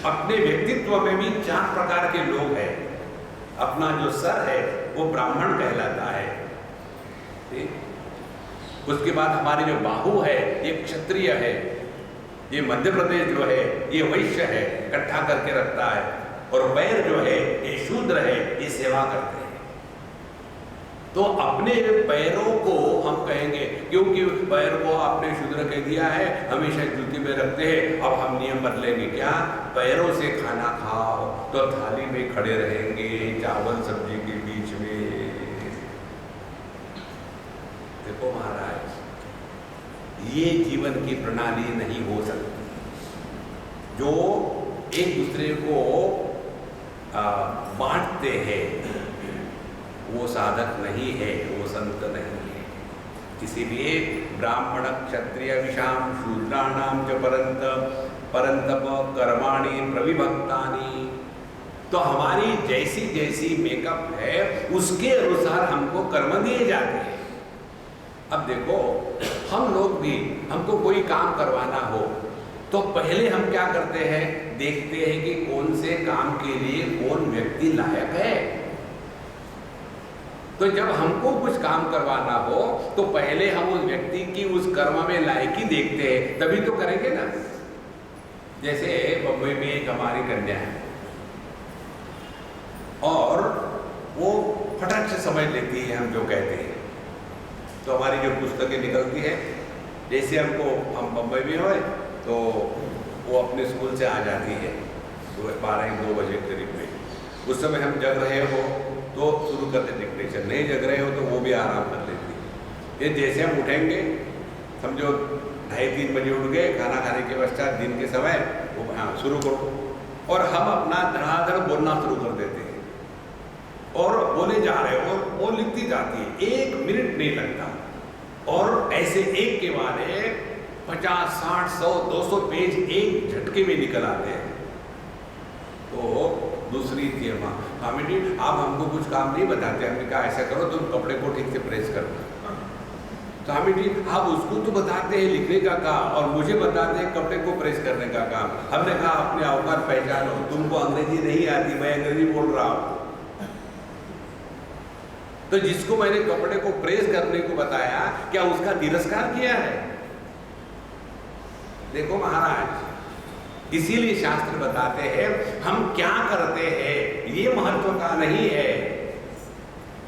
अपने व्यक्तित्व में भी 4 प्रकार के लोग हैं। अपना जो सर है वो ब्राह्मण कहलाता है, ठीक? उसके बाद हमारी जो बाहु है ये क्षत्रिय है, ये मध्य प्रदेश जो है ये वैश्य है, इकट्ठा करके रखता है, और पैर जो है ये शूद्र है, ये सेवा करते हैं। तो अपने पैरों को हम कहेंगे, क्योंकि पैर को आपने शूद्र कह दिया है, हमेशा जूती में रखते हैं, अब हम नियम बदलेंगे क्या? पैरों से खाना खाओ तो थाली में खड़े रहेंगे, चावल सब्जी के बीच में। देखो महाराज, ये जीवन की प्रणाली नहीं हो सकती। जो एक दूसरे को बांटते हैं वो साधक नहीं है, वो संत नहीं है। इसीलिए ब्राह्मण क्षत्रिय विषाम शूद्राणाम च परंतप कर्माणि प्रविभक्तानि। तो हमारी जैसी जैसी मेकअप है उसके अनुसार हमको कर्म दिए जाते हैं। अब देखो हम लोग भी, हमको कोई काम करवाना हो तो पहले हम क्या करते हैं? देखते हैं कि कौन से काम के लिए कौन व्यक्ति लायक है। तो जब हमको कुछ काम करवाना हो तो पहले हम उस व्यक्ति की उस कर्म में लायकी देखते हैं, तभी तो करेंगे ना। जैसे बम्बई में एक हमारी कन्या है और वो फटाक से समझ लेती है हम जो कहते हैं। तो हमारी जो पुस्तकें निकलती है, जैसे हम बम्बई में हो तो वो अपने स्कूल से आ जाती है 12-2 बजे करीब में। उस समय हम जग रहे हो तो शुरू करते डिक्टेशन, नहीं जग रहे हो तो वो भी आराम कर लेती है। ये जैसे हम उठेंगे, समझो 2:30-3 बजे उठ गए, खाना खाने के पश्चात दिन के समय वो हाँ शुरू करो, और हम अपना धड़ाधड़ बोलना शुरू कर देते हैं। और बोले जा रहे हो और वो लिखती जाती है, 1 मिनट नहीं लगता। और ऐसे एक के बाद 50, 60, 100, 200 पेज एक झटके में निकल आते हैं। तो दूसरी थी स्वामी जी, आप हमको कुछ काम नहीं बताते। हमने कहा ऐसा करो, तुम कपड़े को ठीक से प्रेस करो। स्वामी जी, आप उसको तो बताते हैं लिखने का काम और मुझे बताते हैं कपड़े को प्रेस करने का काम। हमने कहा अपने औकात पहचानो, तुमको अंग्रेजी नहीं आती, मैं अंग्रेजी बोल रहा हूं। तो जिसको मैंने कपड़े को प्रेस करने को बताया, क्या उसका तिरस्कार किया है? देखो महाराज, इसीलिए शास्त्र बताते हैं हम क्या करते हैं ये महत्व का नहीं है,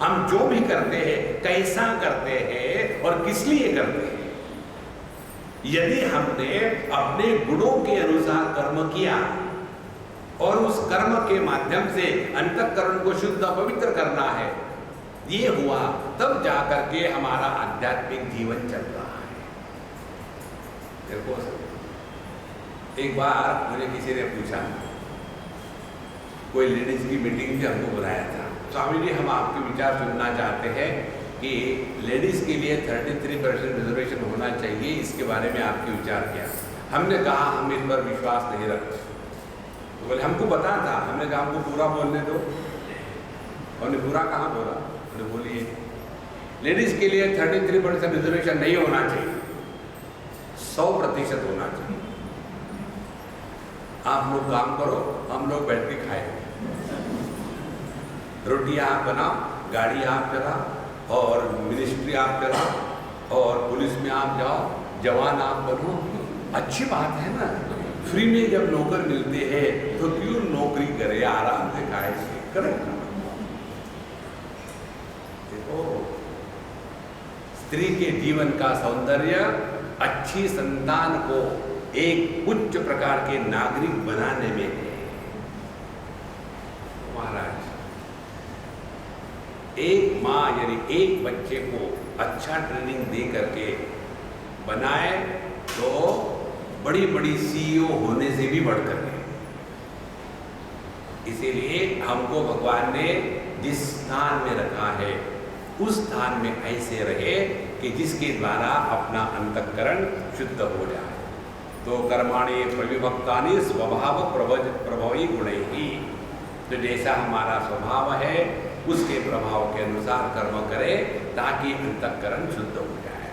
हम जो भी करते हैं कैसा करते हैं और किस लिए करते हैं। यदि हमने अपने गुणों के अनुसार कर्म किया और उस कर्म के माध्यम से अंतःकरण को शुद्ध पवित्र करना है, ये हुआ तब जाकर के हमारा आध्यात्मिक जीवन चल रहा है। देखो, एक बार मुझे किसी ने पूछा, कोई लेडीज की मीटिंग में हमको बुलाया था, स्वामी जी हम आपके विचार सुनना चाहते हैं कि लेडीज के लिए 33% रिजर्वेशन होना चाहिए, इसके बारे में आपके विचार क्या। हमने कहा हम इस पर विश्वास नहीं रखते। तो बोले हमको पता था। हमने कहा हमको पूरा बोलने दो। हमने पूरा कहाँ बोला? हमने बोलिए लेडीज के लिए 33% रिजर्वेशन नहीं होना चाहिए, 100% होना चाहिए। आप लोग काम करो, हम लोग बैठ के खाएंगे। रोटी आप बनाओ, गाड़ी आप चलाओ और मिनिस्ट्री आप चलाओ और पुलिस में आप जाओ, जवान आप बनो। अच्छी बात है ना। फ्री में जब नौकर मिलते हैं तो क्यों नौकरी करे, आराम से खाए करो। देखो, स्त्री के जीवन का सौंदर्य अच्छी संतान को एक उच्च प्रकार के नागरिक बनाने में है। महाराज, एक माँ यदि एक बच्चे को अच्छा ट्रेनिंग दे करके बनाए तो बड़ी बड़ी सीईओ होने से भी बढ़कर है। इसीलिए हमको भगवान ने जिस स्थान में रखा है उस स्थान में ऐसे रहे कि जिसके द्वारा अपना अंतःकरण शुद्ध हो जाए। तो कर्माणि प्रविभक्तानि स्वभाव प्रभवी गुणैहि, तो जैसा हमारा स्वभाव है उसके प्रभाव के अनुसार कर्म करें ताकि अंतःकरण शुद्ध हो जाए।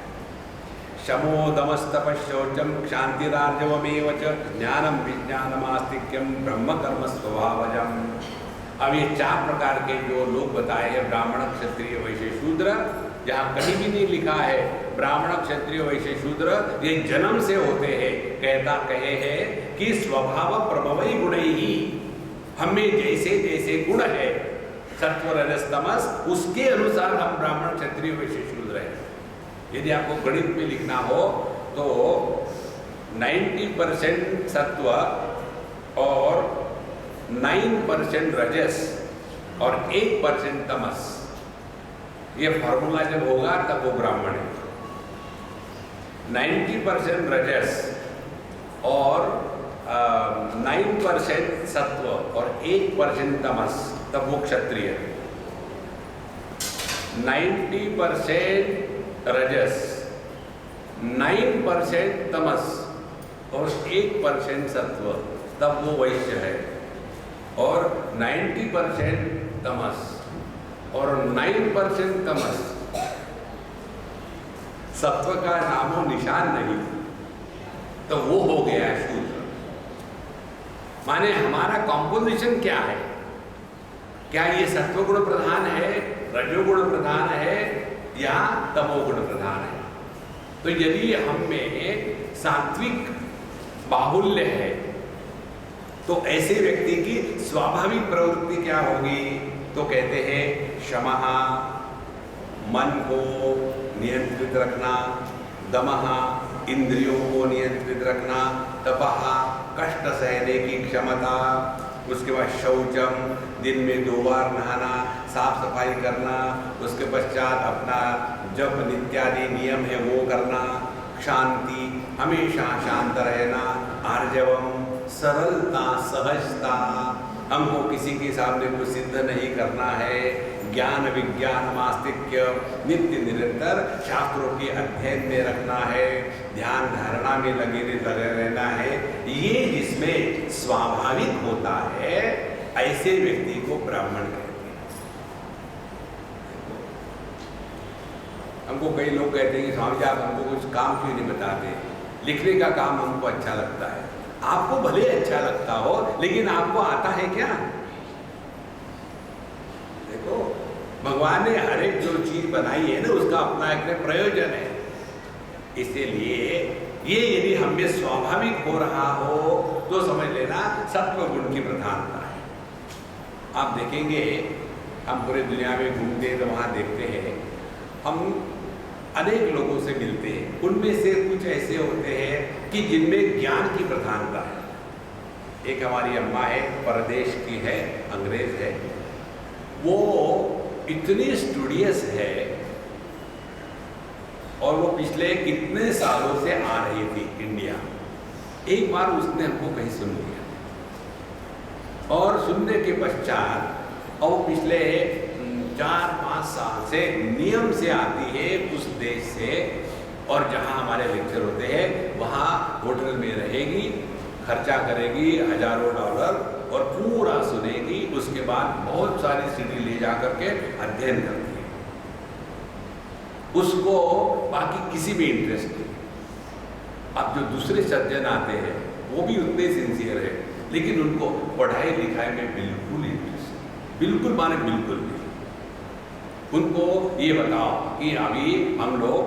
शमो दमस्तपशौचम क्षांतिरार्जवमेव च ज्ञानम विज्ञानमास्तिक्यम ब्रह्म कर्म स्वभावजम। अब ये 4 प्रकार के जो लोग बताए हैं, ब्राह्मण क्षत्रिय वैश्य शूद्र, जहाँ कहीं भी नहीं लिखा है ब्राह्मण क्षत्रिय वैश्य शूद्र ये जन्म से होते हैं। कहे हैं कि स्वभाव प्रभवई गुणैहि, हमें जैसे जैसे गुण है सत्व रजस तमस उसके अनुसार हम ब्राह्मण क्षत्रिय वैश्य शूद्र हैं। यदि आपको गणित में लिखना हो तो 90% सत्व और 9% रजस और 1% तमस, ये फॉर्मूला जब होगा तब वो ब्राह्मण है। 90% रजस और 9% सत्व और 1% तमस, तब वो क्षत्रिय है। 90% रजस, 9% तमस और 1% सत्व, तब वो वैश्य है। और 90% तमस और 9% तमस, सत्व का नामो निशान नहीं, तो वो हो गया शूद्र। माने हमारा कॉम्पोजिशन क्या है? क्या ये सत्वगुण प्रधान है, रजोगुण प्रधान है या तमोगुण प्रधान है? तो यदि हम में सात्विक बाहुल्य है तो ऐसे व्यक्ति की स्वाभाविक प्रवृत्ति क्या होगी? तो कहते हैं शमः, मन को नियंत्रित रखना, दमः, इंद्रियों को नियंत्रित रखना, तपः, कष्ट सहने की क्षमता, उसके बाद शौचम, दिन में 2 बार नहाना, साफ सफाई करना, उसके पश्चात अपना जप नित्यादि नियम है वो करना, शांति, हमेशा शांत रहना, आर्जवम, सरलता, सहजता, हमको किसी के सामने कुछ सिद्ध नहीं करना है। ज्ञान विज्ञान मास्तिक्य नित्य निरंतर शास्त्रों के अध्ययन में रखना है, ध्यान धारणा में लगे रहना है। ये जिसमें स्वाभाविक होता है ऐसे व्यक्ति को ब्राह्मण कहते हैं। हमको कई लोग कहते हैं कि स्वामी जी आप हमको कुछ काम क्यों नहीं बताते, लिखने का काम हमको अच्छा लगता है। आपको भले अच्छा लगता हो लेकिन आपको आता है क्या? देखो भगवान ने हर एक जो चीज बनाई है ना उसका अपना एक प्रयोजन है। इसीलिए ये यदि हम में स्वाभाविक हो रहा हो तो समझ लेना सत्व गुण की प्रधानता है। आप देखेंगे हम पूरे दुनिया में घूमते हैं तो वहाँ देखते हैं हम अनेक लोगों से मिलते हैं, उनमें से कुछ ऐसे होते हैं कि जिनमें ज्ञान की प्रधानता है। एक हमारी अम्मा है, परदेश की है, अंग्रेज है, वो इतनी स्टूडियस है और वो पिछले कितने सालों से आ रही थी इंडिया। एक बार उसने हमको कहीं सुन लिया और सुनने के पश्चात और पिछले 4-5 साल से नियम से आती है उस देश से, और जहां हमारे लेक्चर होते हैं वहां होटल में रहेगी, खर्चा करेगी हजारों डॉलर और पूरा सुनेगी। उसके बाद बहुत सारी सीडी ले जा करके अध्ययन करती है। उसको बाकी किसी में इंटरेस्ट नहीं। अब जो दूसरे सज्जन आते हैं वो भी उतने सिंसियर है लेकिन उनको पढ़ाई लिखाई में बिल्कुल इंटरेस्ट नहीं, बिल्कुल माने बिल्कुल नहीं। उनको ये बताओ कि अभी हम लोग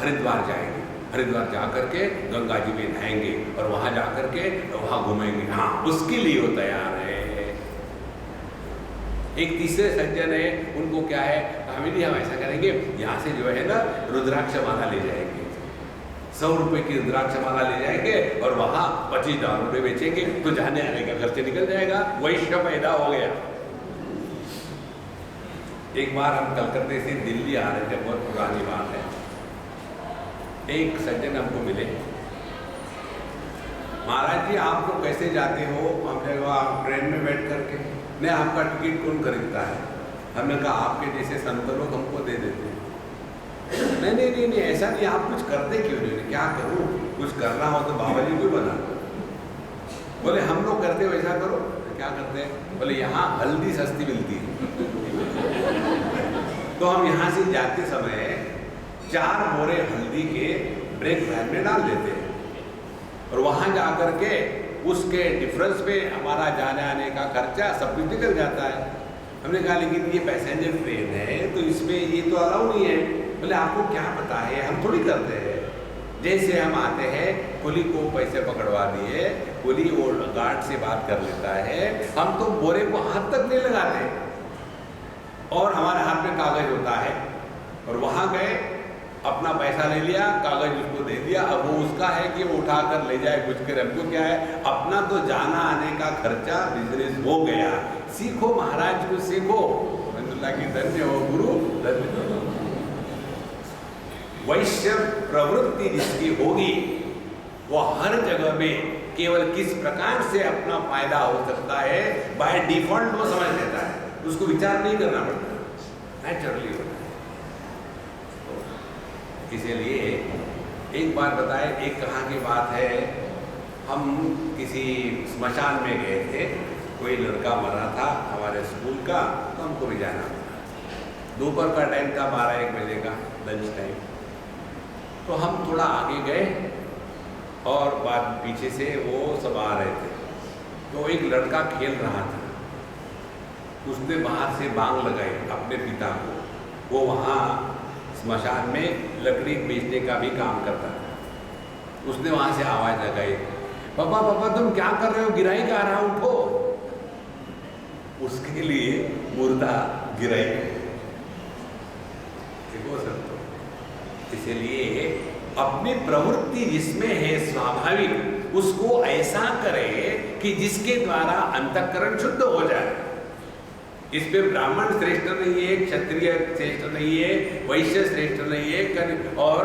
हरिद्वार जाएंगे, हरिद्वार जा करके गंगा जी में नहाएंगे और वहाँ जा करके वहाँ घूमेंगे, हाँ उसके लिए वो तैयार है। एक तीसरे सज्जन है, उनको क्या है, हमें हम ऐसा करेंगे यहाँ से जो है ना रुद्राक्ष माला ले जाएंगे, 100 रुपए की रुद्राक्ष माला ले जाएंगे और वहाँ $25 में बेचेंगे तो जाने आने का खर्च निकल जाएगा, वैश्य पैदा हो गया। एक बार हम कलकत्ते से दिल्ली आ रहे थे, बहुत पुरानी बात है, एक सज्जन हमको मिले, महाराज जी आप लोग कैसे जाते हो? हमने कहा ट्रेन में बैठ करके। नहीं आपका टिकट कौन खरीदता है? हमने कहा आपके जैसे संत लोग हमको दे देते हैं। नहीं ऐसा नहीं, आप कुछ करते क्यों नहीं? क्या करूँ, कुछ करना हो तो बाबा जी को बना। बोले हम लोग करते वैसा करो। क्या करते हैं? बोले यहाँ हल्दी सस्ती मिलती है तो हम यहाँ से जाते समय 4 बोरे हल्दी के ब्रेक वैन में डाल देते हैं और वहाँ जा कर के उसके डिफरेंस पे हमारा जाने आने का खर्चा सब कुछ निकल जाता है। हमने कहा लेकिन ये पैसेंजर ट्रेन है तो इसमें ये तो अलाउ नहीं है। बोले आपको क्या पता है, हम थोड़ी करते हैं। जैसे हम आते हैं कुली को पैसे पकड़वा दिए, कुली वो गार्ड से बात कर लेता है, हम तो बोरे को हाथ तक नहीं लगाते और हमारे हाथ में कागज होता है और वहाँ गए अपना पैसा ले लिया, कागज उसको दे दिया, अब वो उसका है कि वो उठा कर ले जाए कुछ कर, हमको क्या है, अपना तो जाना आने का खर्चा बिजनेस हो गया। सीखो महाराज को सीखो, की धन्य हो गुरु धन्य हो। वैश्य प्रवृत्ति जिसकी होगी वो हर जगह में केवल किस प्रकार से अपना फायदा हो सकता है बाय डिफॉल्ट वो समझ लेता है, उसको विचार नहीं करना पड़ता, नेचुरली होता है। इसीलिए एक बात बताए, एक कहाँ की बात है, हम किसी स्मशान में गए थे, कोई लड़का मरा था हमारे स्कूल का, तो हमको भी जाना था। दोपहर का टाइम था, 12-1 बजे का लंच टाइम। तो हम थोड़ा आगे गए और बाद पीछे से वो सब आ रहे थे, तो एक लड़का खेल रहा था, उसने बाहर से बांग लगाई अपने पिता को, वो वहाँ स्मशान में लकड़ी बेचने का भी काम करता था। उसने वहाँ से आवाज़ लगाई, पापा पापा तुम क्या कर रहे हो, गिराई का आ रहा, उठो। उसके लिए मुर्दा गिराई देखो सर। तो इसलिए अपनी प्रवृत्ति जिसमें है स्वाभाविक, उसको ऐसा करे कि जिसके द्वारा अंतःकरण शुद्ध हो जाए। इस पे ब्राह्मण श्रेष्ठ नहीं है, क्षत्रिय श्रेष्ठ नहीं है, वैश्य श्रेष्ठ नहीं है और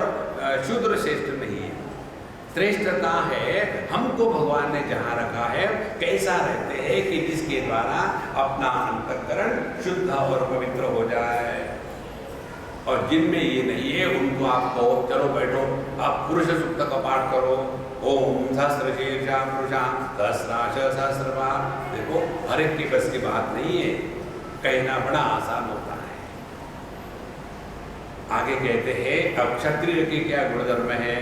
शूद्र श्रेष्ठ नहीं है। श्रेष्ठता है हमको भगवान ने जहाँ रखा है, कैसा रहते हैं कि जिसके द्वारा अपना अंतःकरण शुद्ध और पवित्र हो जाए। और जिनमें ये नहीं है उनको आप कहो चलो बैठो, आप पुरुष सूक्त का पाठ करो, ओम सहस्रशीर्षा पुरुषा सहस्राश सहस्रपाद। देखो हर एक की बस की बात नहीं है, कहना बड़ा आसान होता है। आगे कहते हैं अब क्षत्रिय के क्या गुणधर्म है।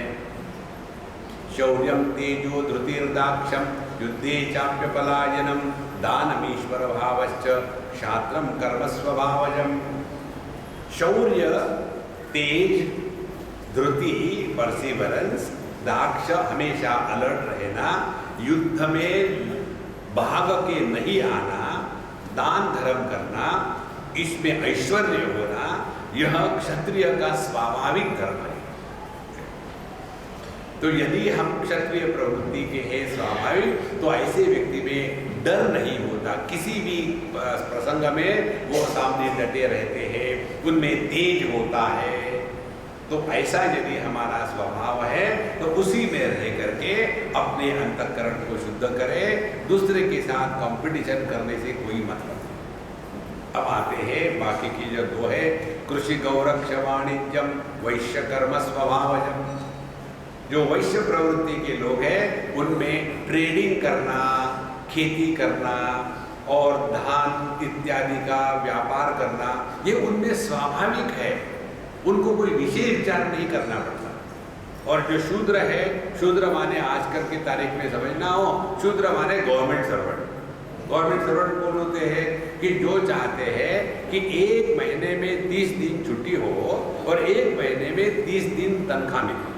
शौर्यम तेजो धृतिर्दाक्षम युद्धे चाप्य पलायनम दानमीश्वर भावश्च क्षात्रम कर्म स्वभावजम। शौर्य, तेज, धृति, परसिवरेंस, दाक्ष हमेशा अलर्ट रहना, युद्ध में भाग के नहीं आना, दान धर्म करना, इसमें ऐश्वर्य होना, यह क्षत्रिय का स्वाभाविक धर्म है। तो यदि हम क्षत्रिय प्रवृत्ति के हैं स्वाभाविक, तो ऐसे व्यक्ति में डर नहीं होता, किसी भी प्रसंग में वो सामने डटे रहते हैं, उनमें तेज होता है। तो ऐसा यदि हमारा स्वभाव है तो उसी में रह करके अपने अंतःकरण को शुद्ध करें, दूसरे के साथ कंपटीशन करने से कोई मतलब नहीं। अब आते हैं बाकी की जो दो है, कृषि गौरक्ष वाणिज्यम वैश्य कर्म स्वभावजम। जो वैश्य प्रवृत्ति के लोग हैं उनमें ट्रेडिंग करना, खेती करना और धान इत्यादि का व्यापार करना ये उनमें स्वाभाविक है, उनको कोई विशेष विचार नहीं करना पड़ता। और जो शूद्र है, शूद्र माने आजकल की तारीख में समझना हो, शूद्र माने गवर्नमेंट सर्वेंट। गवर्नमेंट सर्वेंट कौन होते हैं कि जो चाहते हैं कि एक महीने में 30 दिन छुट्टी हो और एक महीने में 30 दिन तनख्वाह मिले,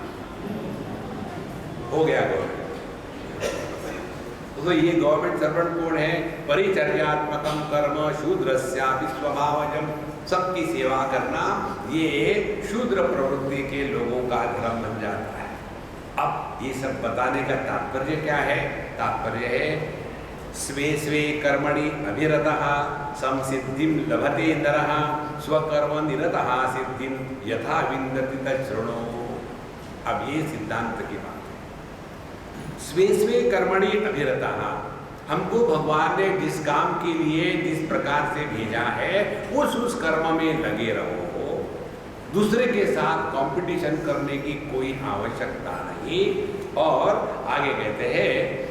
हो गया गवर्नमेंट। तो ये गवर्नमेंट सर्वेंट कौन है? परिचर्यात्मकम कर्म शूद्रस्यापि स्वभावजम। सबकी सेवा करना ये शूद्र प्रवृत्ति के लोगों का धर्म बन जाता है। अब ये सब बताने का तात्पर्य क्या है? तात्पर्य है स्वे स्वे कर्मणि अभिरतः संसिद्धिं लभते नरः स्वकर्म निरतः सिद्धिं यथा विन्दति तच्छृणु। अब ये सिद्धांत की बात है। स्वे स्वे कर्मणि अभिरतः, हमको भगवान ने जिस काम के लिए जिस प्रकार से भेजा है उस कर्म में लगे रहो, दूसरे के साथ कंपटीशन करने की कोई आवश्यकता नहीं। और आगे कहते हैं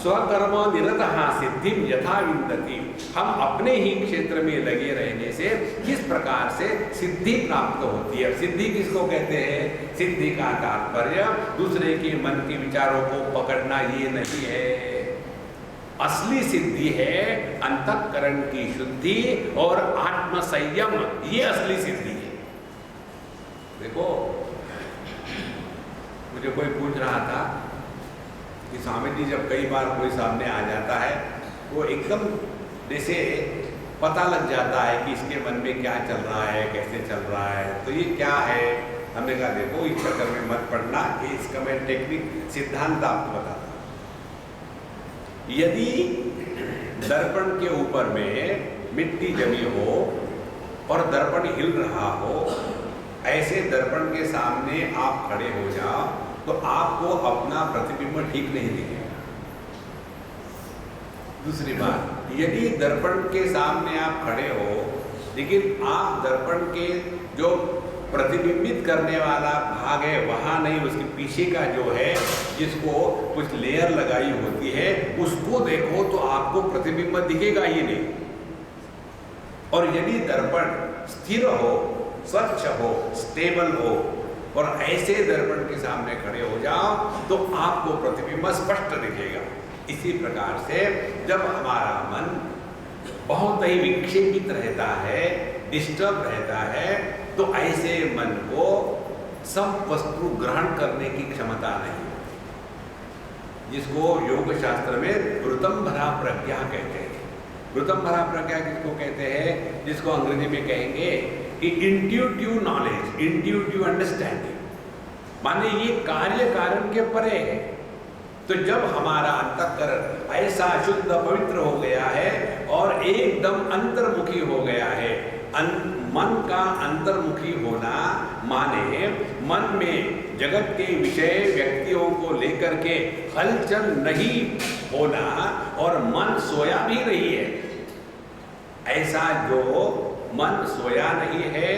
स्वकर्म निरतः सिद्धिं यथा विन्दति। हम अपने ही क्षेत्र में लगे रहने से किस प्रकार से सिद्धि प्राप्त होती है। सिद्धि किसको कहते हैं? सिद्धि का तात्पर्य दूसरे के मन के विचारों को पकड़ना ये नहीं है। असली सिद्धि है अंतःकरण की शुद्धि और आत्म संयम, ये असली सिद्धि है। देखो मुझे कोई पूछ रहा था कि स्वामी जी जब कई बार कोई सामने आ जाता है वो एकदम जैसे पता लग जाता है कि इसके मन में क्या चल रहा है, कैसे चल रहा है, तो ये क्या है? हमने कहा देखो इस चक्कर में मत पड़ना, ये इसका मैं टेक्निक सिद्धांत आपको बताता हूँ। यदि दर्पण के ऊपर में मिट्टी जमी हो और दर्पण हिल रहा हो, ऐसे दर्पण के सामने आप खड़े हो जाओ तो आपको अपना प्रतिबिंब ठीक नहीं दिखेगा। दूसरी बात, यदि दर्पण के सामने आप खड़े हो लेकिन आप दर्पण के जो प्रतिबिंबित करने वाला भाग है वहाँ नहीं, उसके पीछे का जो है जिसको कुछ लेयर लगाई होती है उसको देखो तो आपको प्रतिबिंब दिखेगा ही नहीं। और यदि दर्पण स्थिर हो, स्वच्छ हो, स्टेबल हो और ऐसे दर्पण के सामने खड़े हो जाओ तो आपको प्रतिबिंब स्पष्ट दिखेगा। इसी प्रकार से जब हमारा मन बहुत ही विक्षेपित रहता है, डिस्टर्ब रहता है, तो ऐसे मन को सब वस्तु ग्रहण करने की क्षमता नहीं, जिसको योग शास्त्र में वृतंभरा प्रज्ञा कहते हैं। वृतंभरा प्रज्ञा किसको कहते हैं? जिसको अंग्रेजी में कहेंगे कि इंट्यूटिव नॉलेज, इंट्यूटिव अंडरस्टैंडिंग, माने ये कार्य कारण के परे है। तो जब हमारा अंतःकरण ऐसा शुद्ध पवित्र हो गया है और एकदम अंतर्मुखी हो गया है, मन का अंतर्मुखी होना माने मन में जगत के विषय व्यक्तियों को लेकर के हलचल नहीं होना और मन सोया भी नहीं है। ऐसा जो मन सोया नहीं है,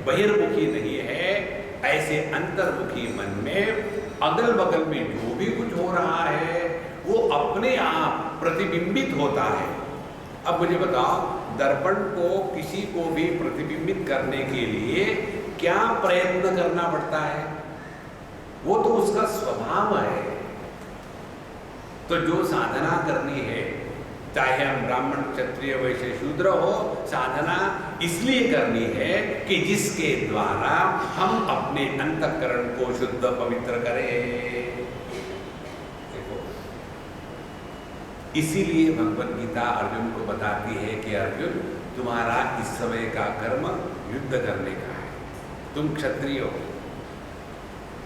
बहिर्मुखी नहीं है, ऐसे अंतर्मुखी मन में अगल बगल में जो भी कुछ हो रहा है वो अपने आप प्रतिबिंबित होता है। अब मुझे बताओ, दर्पण को किसी को भी प्रतिबिंबित करने के लिए क्या प्रयत्न करना पड़ता है? वो तो उसका स्वभाव है। तो जो साधना करनी है, चाहे हम ब्राह्मण क्षत्रिय वैश्य शूद्र हो, साधना इसलिए करनी है कि जिसके द्वारा हम अपने अंतःकरण को शुद्ध पवित्र करें। इसीलिए भगवद गीता अर्जुन को बताती है कि अर्जुन, तुम्हारा इस समय का कर्म युद्ध करने का है। तुम क्षत्रिय हो,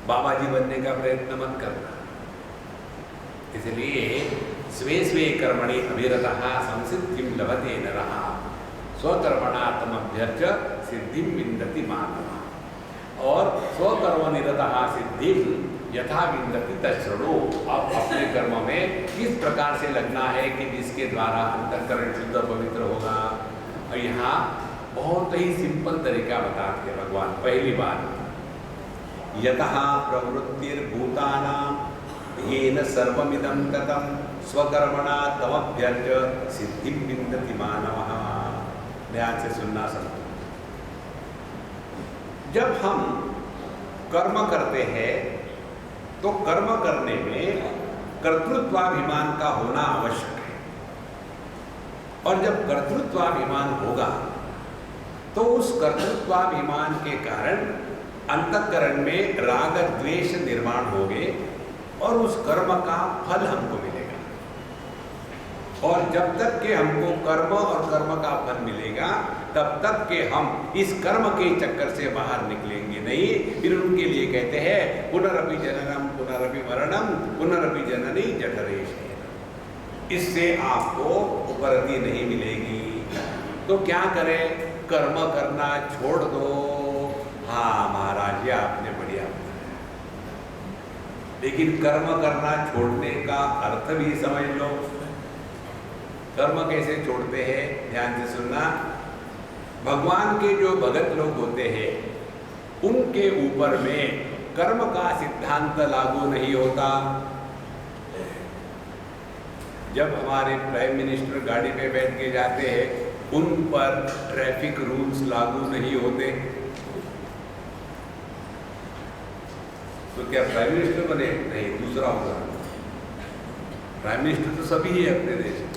बाबा जी बनने का प्रयत्न मत करना। इसलिए स्वे स्वे कर्मणि अभिरतः संसिद्धिं लभते नरः स्वकर्मणा तमभ्यर्च्य सिद्धिं विन्दति मानवः। और स्वकर्मनिरतः सिद्धिं यथा विन्दति तच्छृणु। अब अपने कर्म में किस प्रकार से लगना है कि जिसके द्वारा अंतःकरण शुद्ध पवित्र होगा। और यहाँ बहुत ही सिंपल तरीका बताते हैं भगवान। पहली बात, यतः प्रवृत्तिर्भूतानां येन सर्वमिदं ततं स्वकर्मणा तमभ्यर्च्य सिद्धिं विन्दति मानवः। ध्यान से सुनना सब। जब हम कर्म करते हैं तो कर्म करने में कर्तृत्वाभिमान का होना आवश्यक है। और जब कर्तृत्वाभिमान होगा तो उस कर्तृत्वाभिमान के कारण अंतःकरण में राग द्वेष निर्माण होंगे और उस कर्म का फल हमको मिलेगा। और जब तक के हमको कर्म और कर्म का फल मिलेगा तब तक के हम इस कर्म के चक्कर से बाहर निकलेंगे नहीं। फिर उनके लिए कहते हैं पुनरपि जननम पुनरपि मरणम पुनरपि जननी जठरे शयनम। इससे आपको उपरति नहीं मिलेगी। तो क्या करें? कर्म करना छोड़ दो। हाँ महाराज, ये आपने बढ़िया बताया। लेकिन कर्म करना छोड़ने का अर्थ भी समझ लो। कर्म कैसे छोड़ते हैं? ध्यान से सुनना। भगवान के जो भगत लोग होते हैं उनके ऊपर में कर्म का सिद्धांत लागू नहीं होता। जब हमारे प्राइम मिनिस्टर गाड़ी में बैठ के जाते हैं उन पर ट्रैफिक रूल्स लागू नहीं होते। तो क्या प्राइम मिनिस्टर बने? नहीं, दूसरा होगा। प्राइम मिनिस्टर तो सभी है अपने देश में।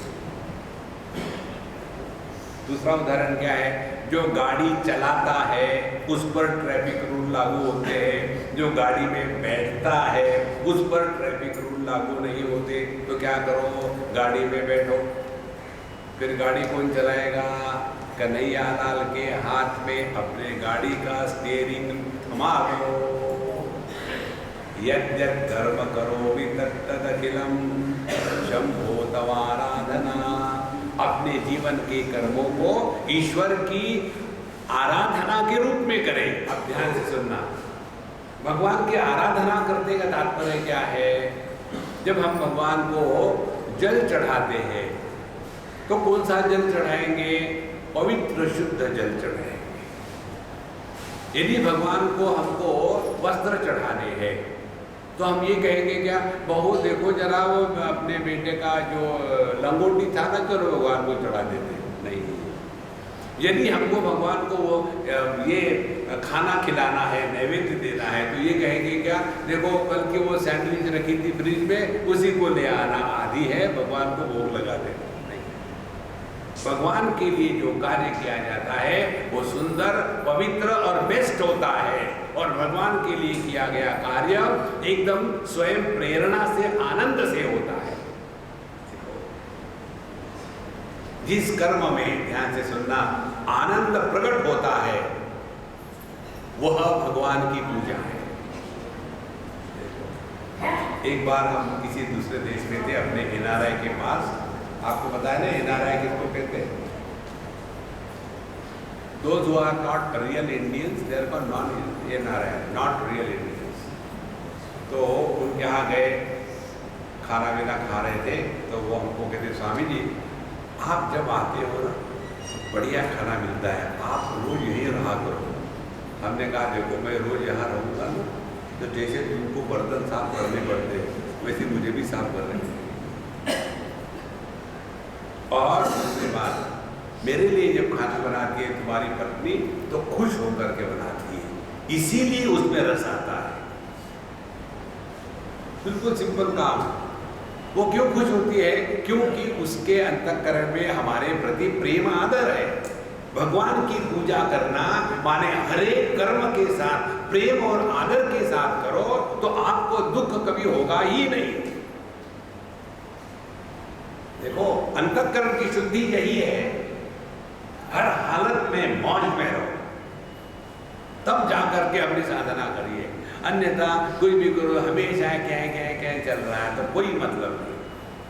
दूसरा उदाहरण क्या है? जो गाड़ी चलाता है उस पर ट्रैफिक रूल लागू होते हैं, जो गाड़ी में बैठता है उस पर ट्रैफिक रूल लागू नहीं होते। तो क्या करो? गाड़ी में बैठो। फिर गाड़ी कौन चलाएगा? कन्हैया लाल के हाथ में अपने गाड़ी का स्टीयरिंग थमा दो। यद्यत् कर्म करोमि तत्तदखिलं शंभो तवाराधना। अपने जीवन के कर्मों को ईश्वर की आराधना के रूप में करें। अब ध्यान से सुनना। भगवान की आराधना करने का तात्पर्य क्या है? जब हम भगवान को जल चढ़ाते हैं तो कौन सा जल चढ़ाएंगे? पवित्र शुद्ध जल चढ़ाएंगे। यदि भगवान को हमको वस्त्र चढ़ाने हैं तो हम ये कहेंगे क्या? बहू देखो जरा वो अपने बेटे का जो लंगोटी था ना, चलो भगवान को चढ़ा देते। नहीं, यदि हमको भगवान को वो ये खाना खिलाना है, नैवेद्य देना है, तो ये कहेंगे क्या? देखो कल की वो सैंडविच रखी थी फ्रिज में, उसी को ले आना, आदि है भगवान को भोग लगा देना। भगवान के लिए जो कार्य किया जाता है वो सुंदर, पवित्र और बेस्ट होता है। और भगवान के लिए किया गया कार्य एकदम स्वयं प्रेरणा से, आनंद से होता है। जिस कर्म में, ध्यान से सुनना, आनंद प्रकट होता है वह भगवान की पूजा है। एक बार हम किसी दूसरे देश में थे, अपने NRI के पास। आपको पता है ना NRI किसको कहते हैं? Those who are not real Indians, they are called non-NRI, not real Indians. तो उनके यहाँ गए, खाना पीना खा रहे थे, तो वो हमको कहते स्वामी जी आप जब आते हो ना बढ़िया खाना मिलता है, आप रोज यहीं रहा करो। हमने कहा देखो मैं रोज यहाँ रहूँगा ना तो जैसे तुमको बर्तन साफ करने पड़ते वैसे मुझे भी साफ करने पड़ते। और दूसरी बात, मेरे लिए जब खाना बनाती है तुम्हारी पत्नी तो खुश होकर के बनाती है, इसीलिए उसमें रस आता है। बिल्कुल सिंपल काम। वो क्यों खुश होती है? क्योंकि उसके अंतःकरण में हमारे प्रति प्रेम आदर है। भगवान की पूजा करना माने हरेक कर्म के साथ प्रेम और आदर के साथ करो तो आपको दुख कभी होगा ही नहीं। देखो अंतःकरण की शुद्धि यही है, हर हालत में मौज में रहो, तब जाकर के अपनी साधना करिए। अन्यथा कुछ भी करो हमेशा क्या चल रहा है तो कोई मतलब नहीं।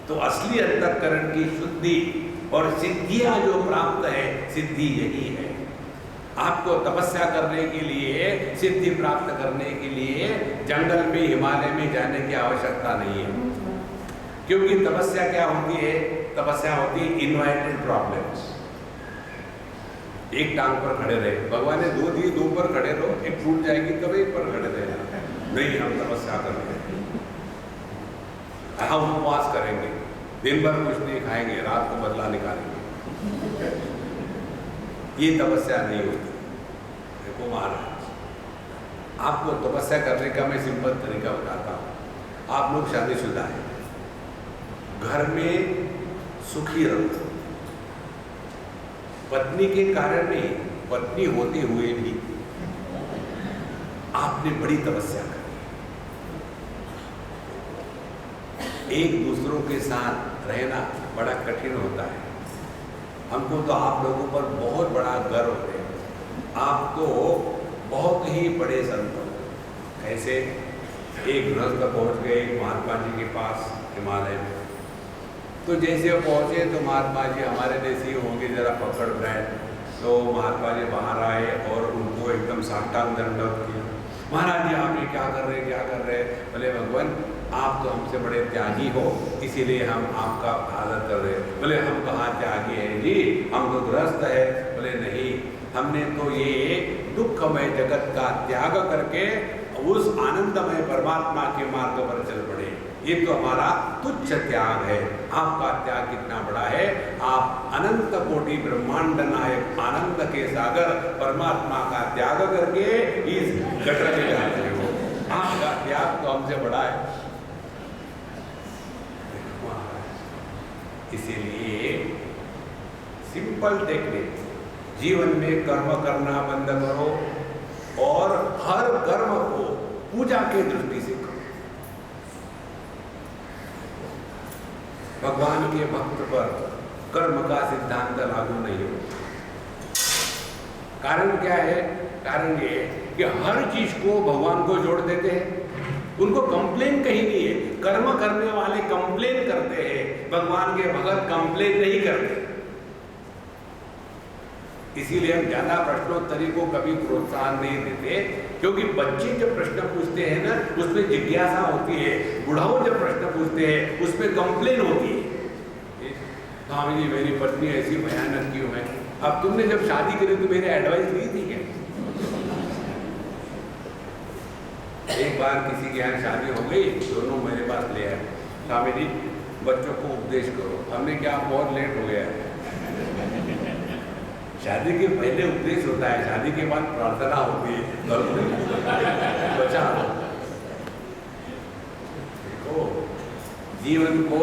तो असली अंतःकरण की शुद्धि और सिद्धियां जो प्राप्त है, सिद्धि यही है। आपको तपस्या करने के लिए, सिद्धि प्राप्त करने के लिए जंगल में हिमालय में जाने की आवश्यकता नहीं है। क्योंकि तपस्या क्या होती है? तपस्या होती है इनवाइटेड प्रॉब्लम्स। एक टांग पर खड़े रहे, भगवान ने दो दिए, दो पर खड़े रहो, एक टूट जाएगी तब एक पर खड़े रहे। नहीं, हम तपस्या करेंगे, हम उपवास करेंगे, दिन भर कुछ नहीं खाएंगे, रात को बदला निकालेंगे। ये तपस्या नहीं होती। देखो महाराज, आपको तपस्या करने का मैं सिंपल तरीका बताता हूँ। आप लोग शादीशुदा हैं, घर में सुखी रहो, पत्नी के कारण नहीं, पत्नी होते हुए भी आपने बड़ी तपस्या करी। एक दूसरों के साथ रहना बड़ा कठिन होता है। हमको तो आप लोगों पर बहुत बड़ा गर्व है। आप तो बहुत ही बड़े संत हो। ऐसे एक गृहस्थ पहुंच गए महात्मा जी के पास हिमालय में, तो जैसे वो पहुंचे तो महात्मा जी हमारे जैसे होंगे, जरा पकड़ रहे, तो महात्मा जी बाहर आए और उनको एकदम साष्टांग दंडवत किया। महाराज जी आप ये क्या कर रहे हैं, क्या कर रहे हैं? बोले भगवान आप तो हमसे बड़े त्यागी हो, इसीलिए हम आपका आदर कर रहे हैं। बोले हम कहाँ त्यागी हैं जी, हम तो गृहस्थ है। बोले नहीं, हमने तो ये दुखमय जगत का त्याग करके उस आनंदमय परमात्मा के मार्ग पर चल पड़े। ये तो हमारा तुच्छ त्याग है। आपका त्याग कितना बड़ा है, आप अनंत कोटि ब्रह्मांड नायक आनंद के सागर परमात्मा का त्याग करके इस गटर में जा रहे हो। आपका त्याग तो हमसे बड़ा है। इसीलिए सिंपल टेक्निक, जीवन में कर्म करना बंद करो और हर कर्म को पूजा के दृष्टि से करो। भगवान के भक्त पर कर्म का सिद्धांत लागू नहीं होता। कारण क्या है? कारण ये कि हर चीज को भगवान को जोड़ देते हैं। उनको कंप्लेन कहीं नहीं है। कर्म करने वाले कंप्लेन करते हैं, भगवान के भगत कंप्लेन नहीं करते। इसीलिए हम ज्यादा प्रश्नोत्तरी को कभी प्रोत्साहन नहीं देते, क्योंकि बच्चे जब प्रश्न पूछते हैं ना उसमें जिज्ञासा होती है, बुढ़ाओ जब प्रश्न पूछते हैं उसमें कंप्लेन होती है। स्वामी जी मेरी पत्नी ऐसी भयानक क्यों है? अब तुमने जब शादी करी तो मेरे एडवाइस दी थी क्या? एक बार किसी के यहाँ शादी हो गई, दोनों मेरे पास ले आए, स्वामी जी बच्चों को उपदेश करो। हमने क्या, बहुत लेट हो गया। शादी के पहले उपदेश होता है, शादी के बाद प्रार्थना होती है। बचा देखो, जीवन को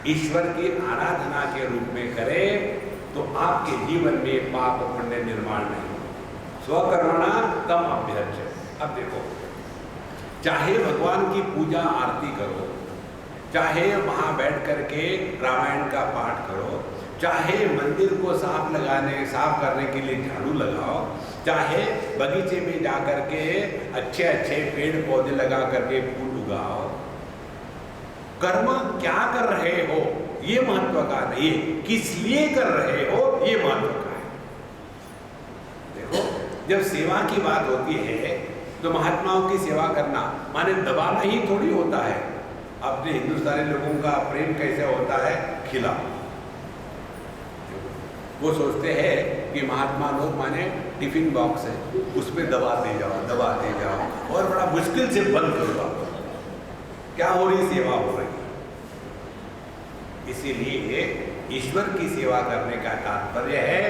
ईश्वर की आराधना के रूप में करें तो आपके जीवन में पाप पुण्य निर्माण नहीं हो। स्वकर्मणा तम अभ्यर्च। अब देखो, चाहे भगवान की पूजा आरती करो, चाहे वहां बैठ करके रामायण का पाठ करो, चाहे मंदिर को साफ करने के लिए झाड़ू लगाओ, चाहे बगीचे में जाकर के अच्छे अच्छे पेड़ पौधे लगा करके फूल उगाओ, कर्म क्या कर रहे हो ये महत्व का नहीं, किस लिए कर रहे हो ये महत्व का है। जब सेवा की बात होती है तो महात्माओं की सेवा करना माने दबाना ही थोड़ी होता है। अपने हिंदुस्तानी लोगों का प्रेम कैसे होता है, खिला। वो सोचते हैं कि महात्मा लोग माने टिफिन बॉक्स है, उसमें दबाते जाओ और बड़ा मुश्किल से बंद करो। क्या हो रही, सेवा हो रही। इसीलिए ईश्वर की सेवा करने का तात्पर्य है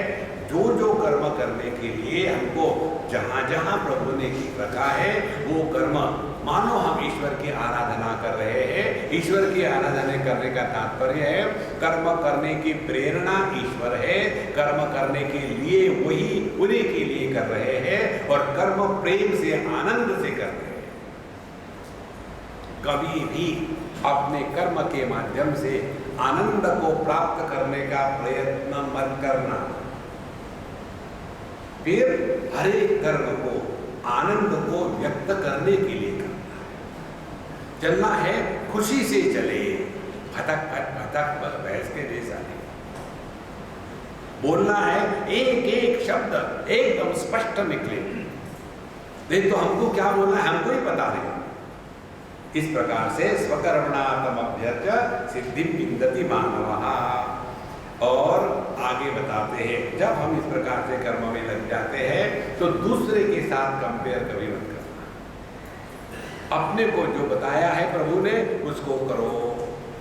जो जो कर्म करने के लिए हमको जहां जहां प्रभु ने रखा है वो कर्म, मानो हम ईश्वर की आराधना कर रहे हैं। ईश्वर की आराधना करने का तात्पर्य है कर्म करने की प्रेरणा ईश्वर है, कर्म करने के लिए वही उन्हीं के लिए कर रहे हैं और कर्म प्रेम से आनंद से कर रहे हैं। कभी भी अपने कर्म के माध्यम से आनंद को प्राप्त करने का प्रयत्न मत करना। फिर हर एक कर्म को आनंद को व्यक्त करने के लिए करना। चलना है खुशी से चले, फटक फटक भैंस के जैसा नहीं। बोलना है एक एक शब्द एकदम स्पष्ट निकले। नहीं तो हमको क्या बोलना है हमको ही पता नहीं। इस प्रकार से स्वकर्मणातम अभ्यर्च सिद्धि विन्दति मानवः। और आगे बताते हैं जब हम इस प्रकार से कर्म में लग जाते हैं तो दूसरे के साथ कंपेयर कभी मत करना। अपने को जो बताया है प्रभु ने उसको करो।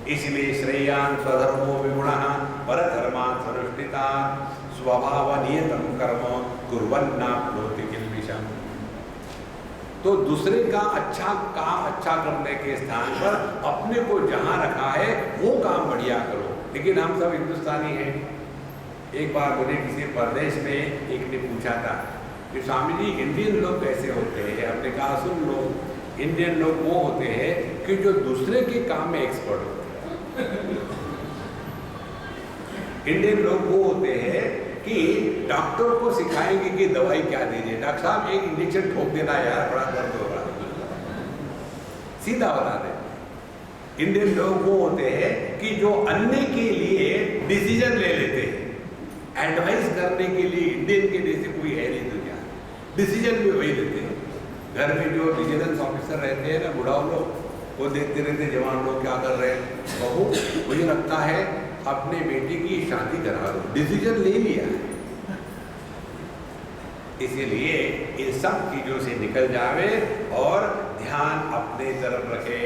इसलिए श्रेयान स्वधर्मो विगुणः परधर्मान् स्वनुष्ठितान् स्वभाव नियतं कर्म कुर्वन्नाप्नोति किल्बिषम्। तो दूसरे का अच्छा काम अच्छा करने के स्थान पर अपने को जहां रखा है वो काम बढ़िया करो। लेकिन हम सब हिंदुस्तानी हैं। एक बार मुझे किसी प्रदेश में एक ने पूछा था कि स्वामी जी इंडियन लोग कैसे होते हैं। हमने कहा सुन लो, इंडियन लोग वो होते हैं कि जो दूसरे के काम में एक्सपर्ट होते हैं। इंडियन लोग वो होते हैं कि डॉक्टर को सिखाएंगे कि दवाई क्या दीजिए। डॉक्टर साहब एक इंजेक्शन ठोक देना यार, बड़ा दर्द हो रहा है, सीधा बता दे। इंडियन लोग वो होते हैं कि जो अन्य के लिए डिसीजन ले लेते हैं। एडवाइस करने के लिए इंडियन के जैसे कोई है नहीं दुनिया। डिसीजन भी वही लेते हैं। घर में जो विजिलेंस ऑफिसर रहते हैं ना, बुढ़ाओ लोग, वो देखते रहते जवान लोग क्या कर रहे हैं। बहू मुझे लगता है अपने बेटी की शादी करा दो, डिसीजन ले लिया है। इसीलिए इन सब चीजों से निकल जावे और ध्यान अपने तरफ रखे।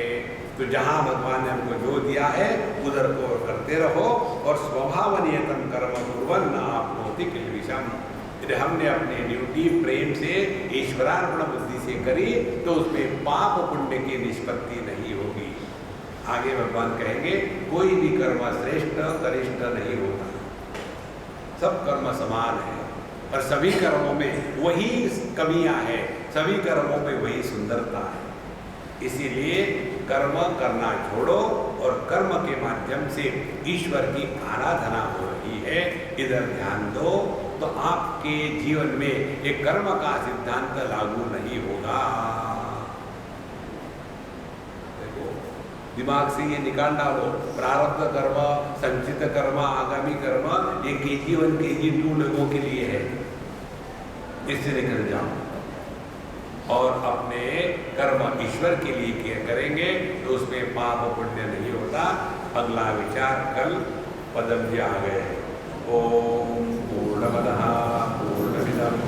तो जहां भगवान ने हमको जो दिया है उधर को करते रहो और स्वभाव नियतम कर्म कुर्वन्नाप्नोति किल्बिषम्। यदि हमने अपनी ड्यूटी प्रेम से ईश्वरार्पण बुद्धि से करी तो उसमें पाप पुण्य की निष्पत्ति नहीं होगी। आगे भगवान कहेंगे कोई भी कर्म श्रेष्ठ गरिष्ठ नहीं होता, सब कर्म समान है और सभी कर्मों में वही कमियां हैं, सभी कर्मों में वही सुंदरता है। इसीलिए कर्म करना छोड़ो और कर्म के माध्यम से ईश्वर की आराधना हो रही है, इधर ध्यान दो। तो आपके जीवन में एक कर्म का सिद्धांत लागू नहीं होगा। देखो दिमाग से ये निकाल डालो, प्रारब्ध कर्म, संचित कर्म, आगामी कर्म, ये KG1 KG2 लोगों के लिए है। इससे निकल जाओ और अपने कर्म ईश्वर के लिए किया करेंगे तो उसमें पाप पुण्य नहीं होता। अगला विचार कल पदम जी आ गए। ओम पूर्णमदः पूर्णमिदम्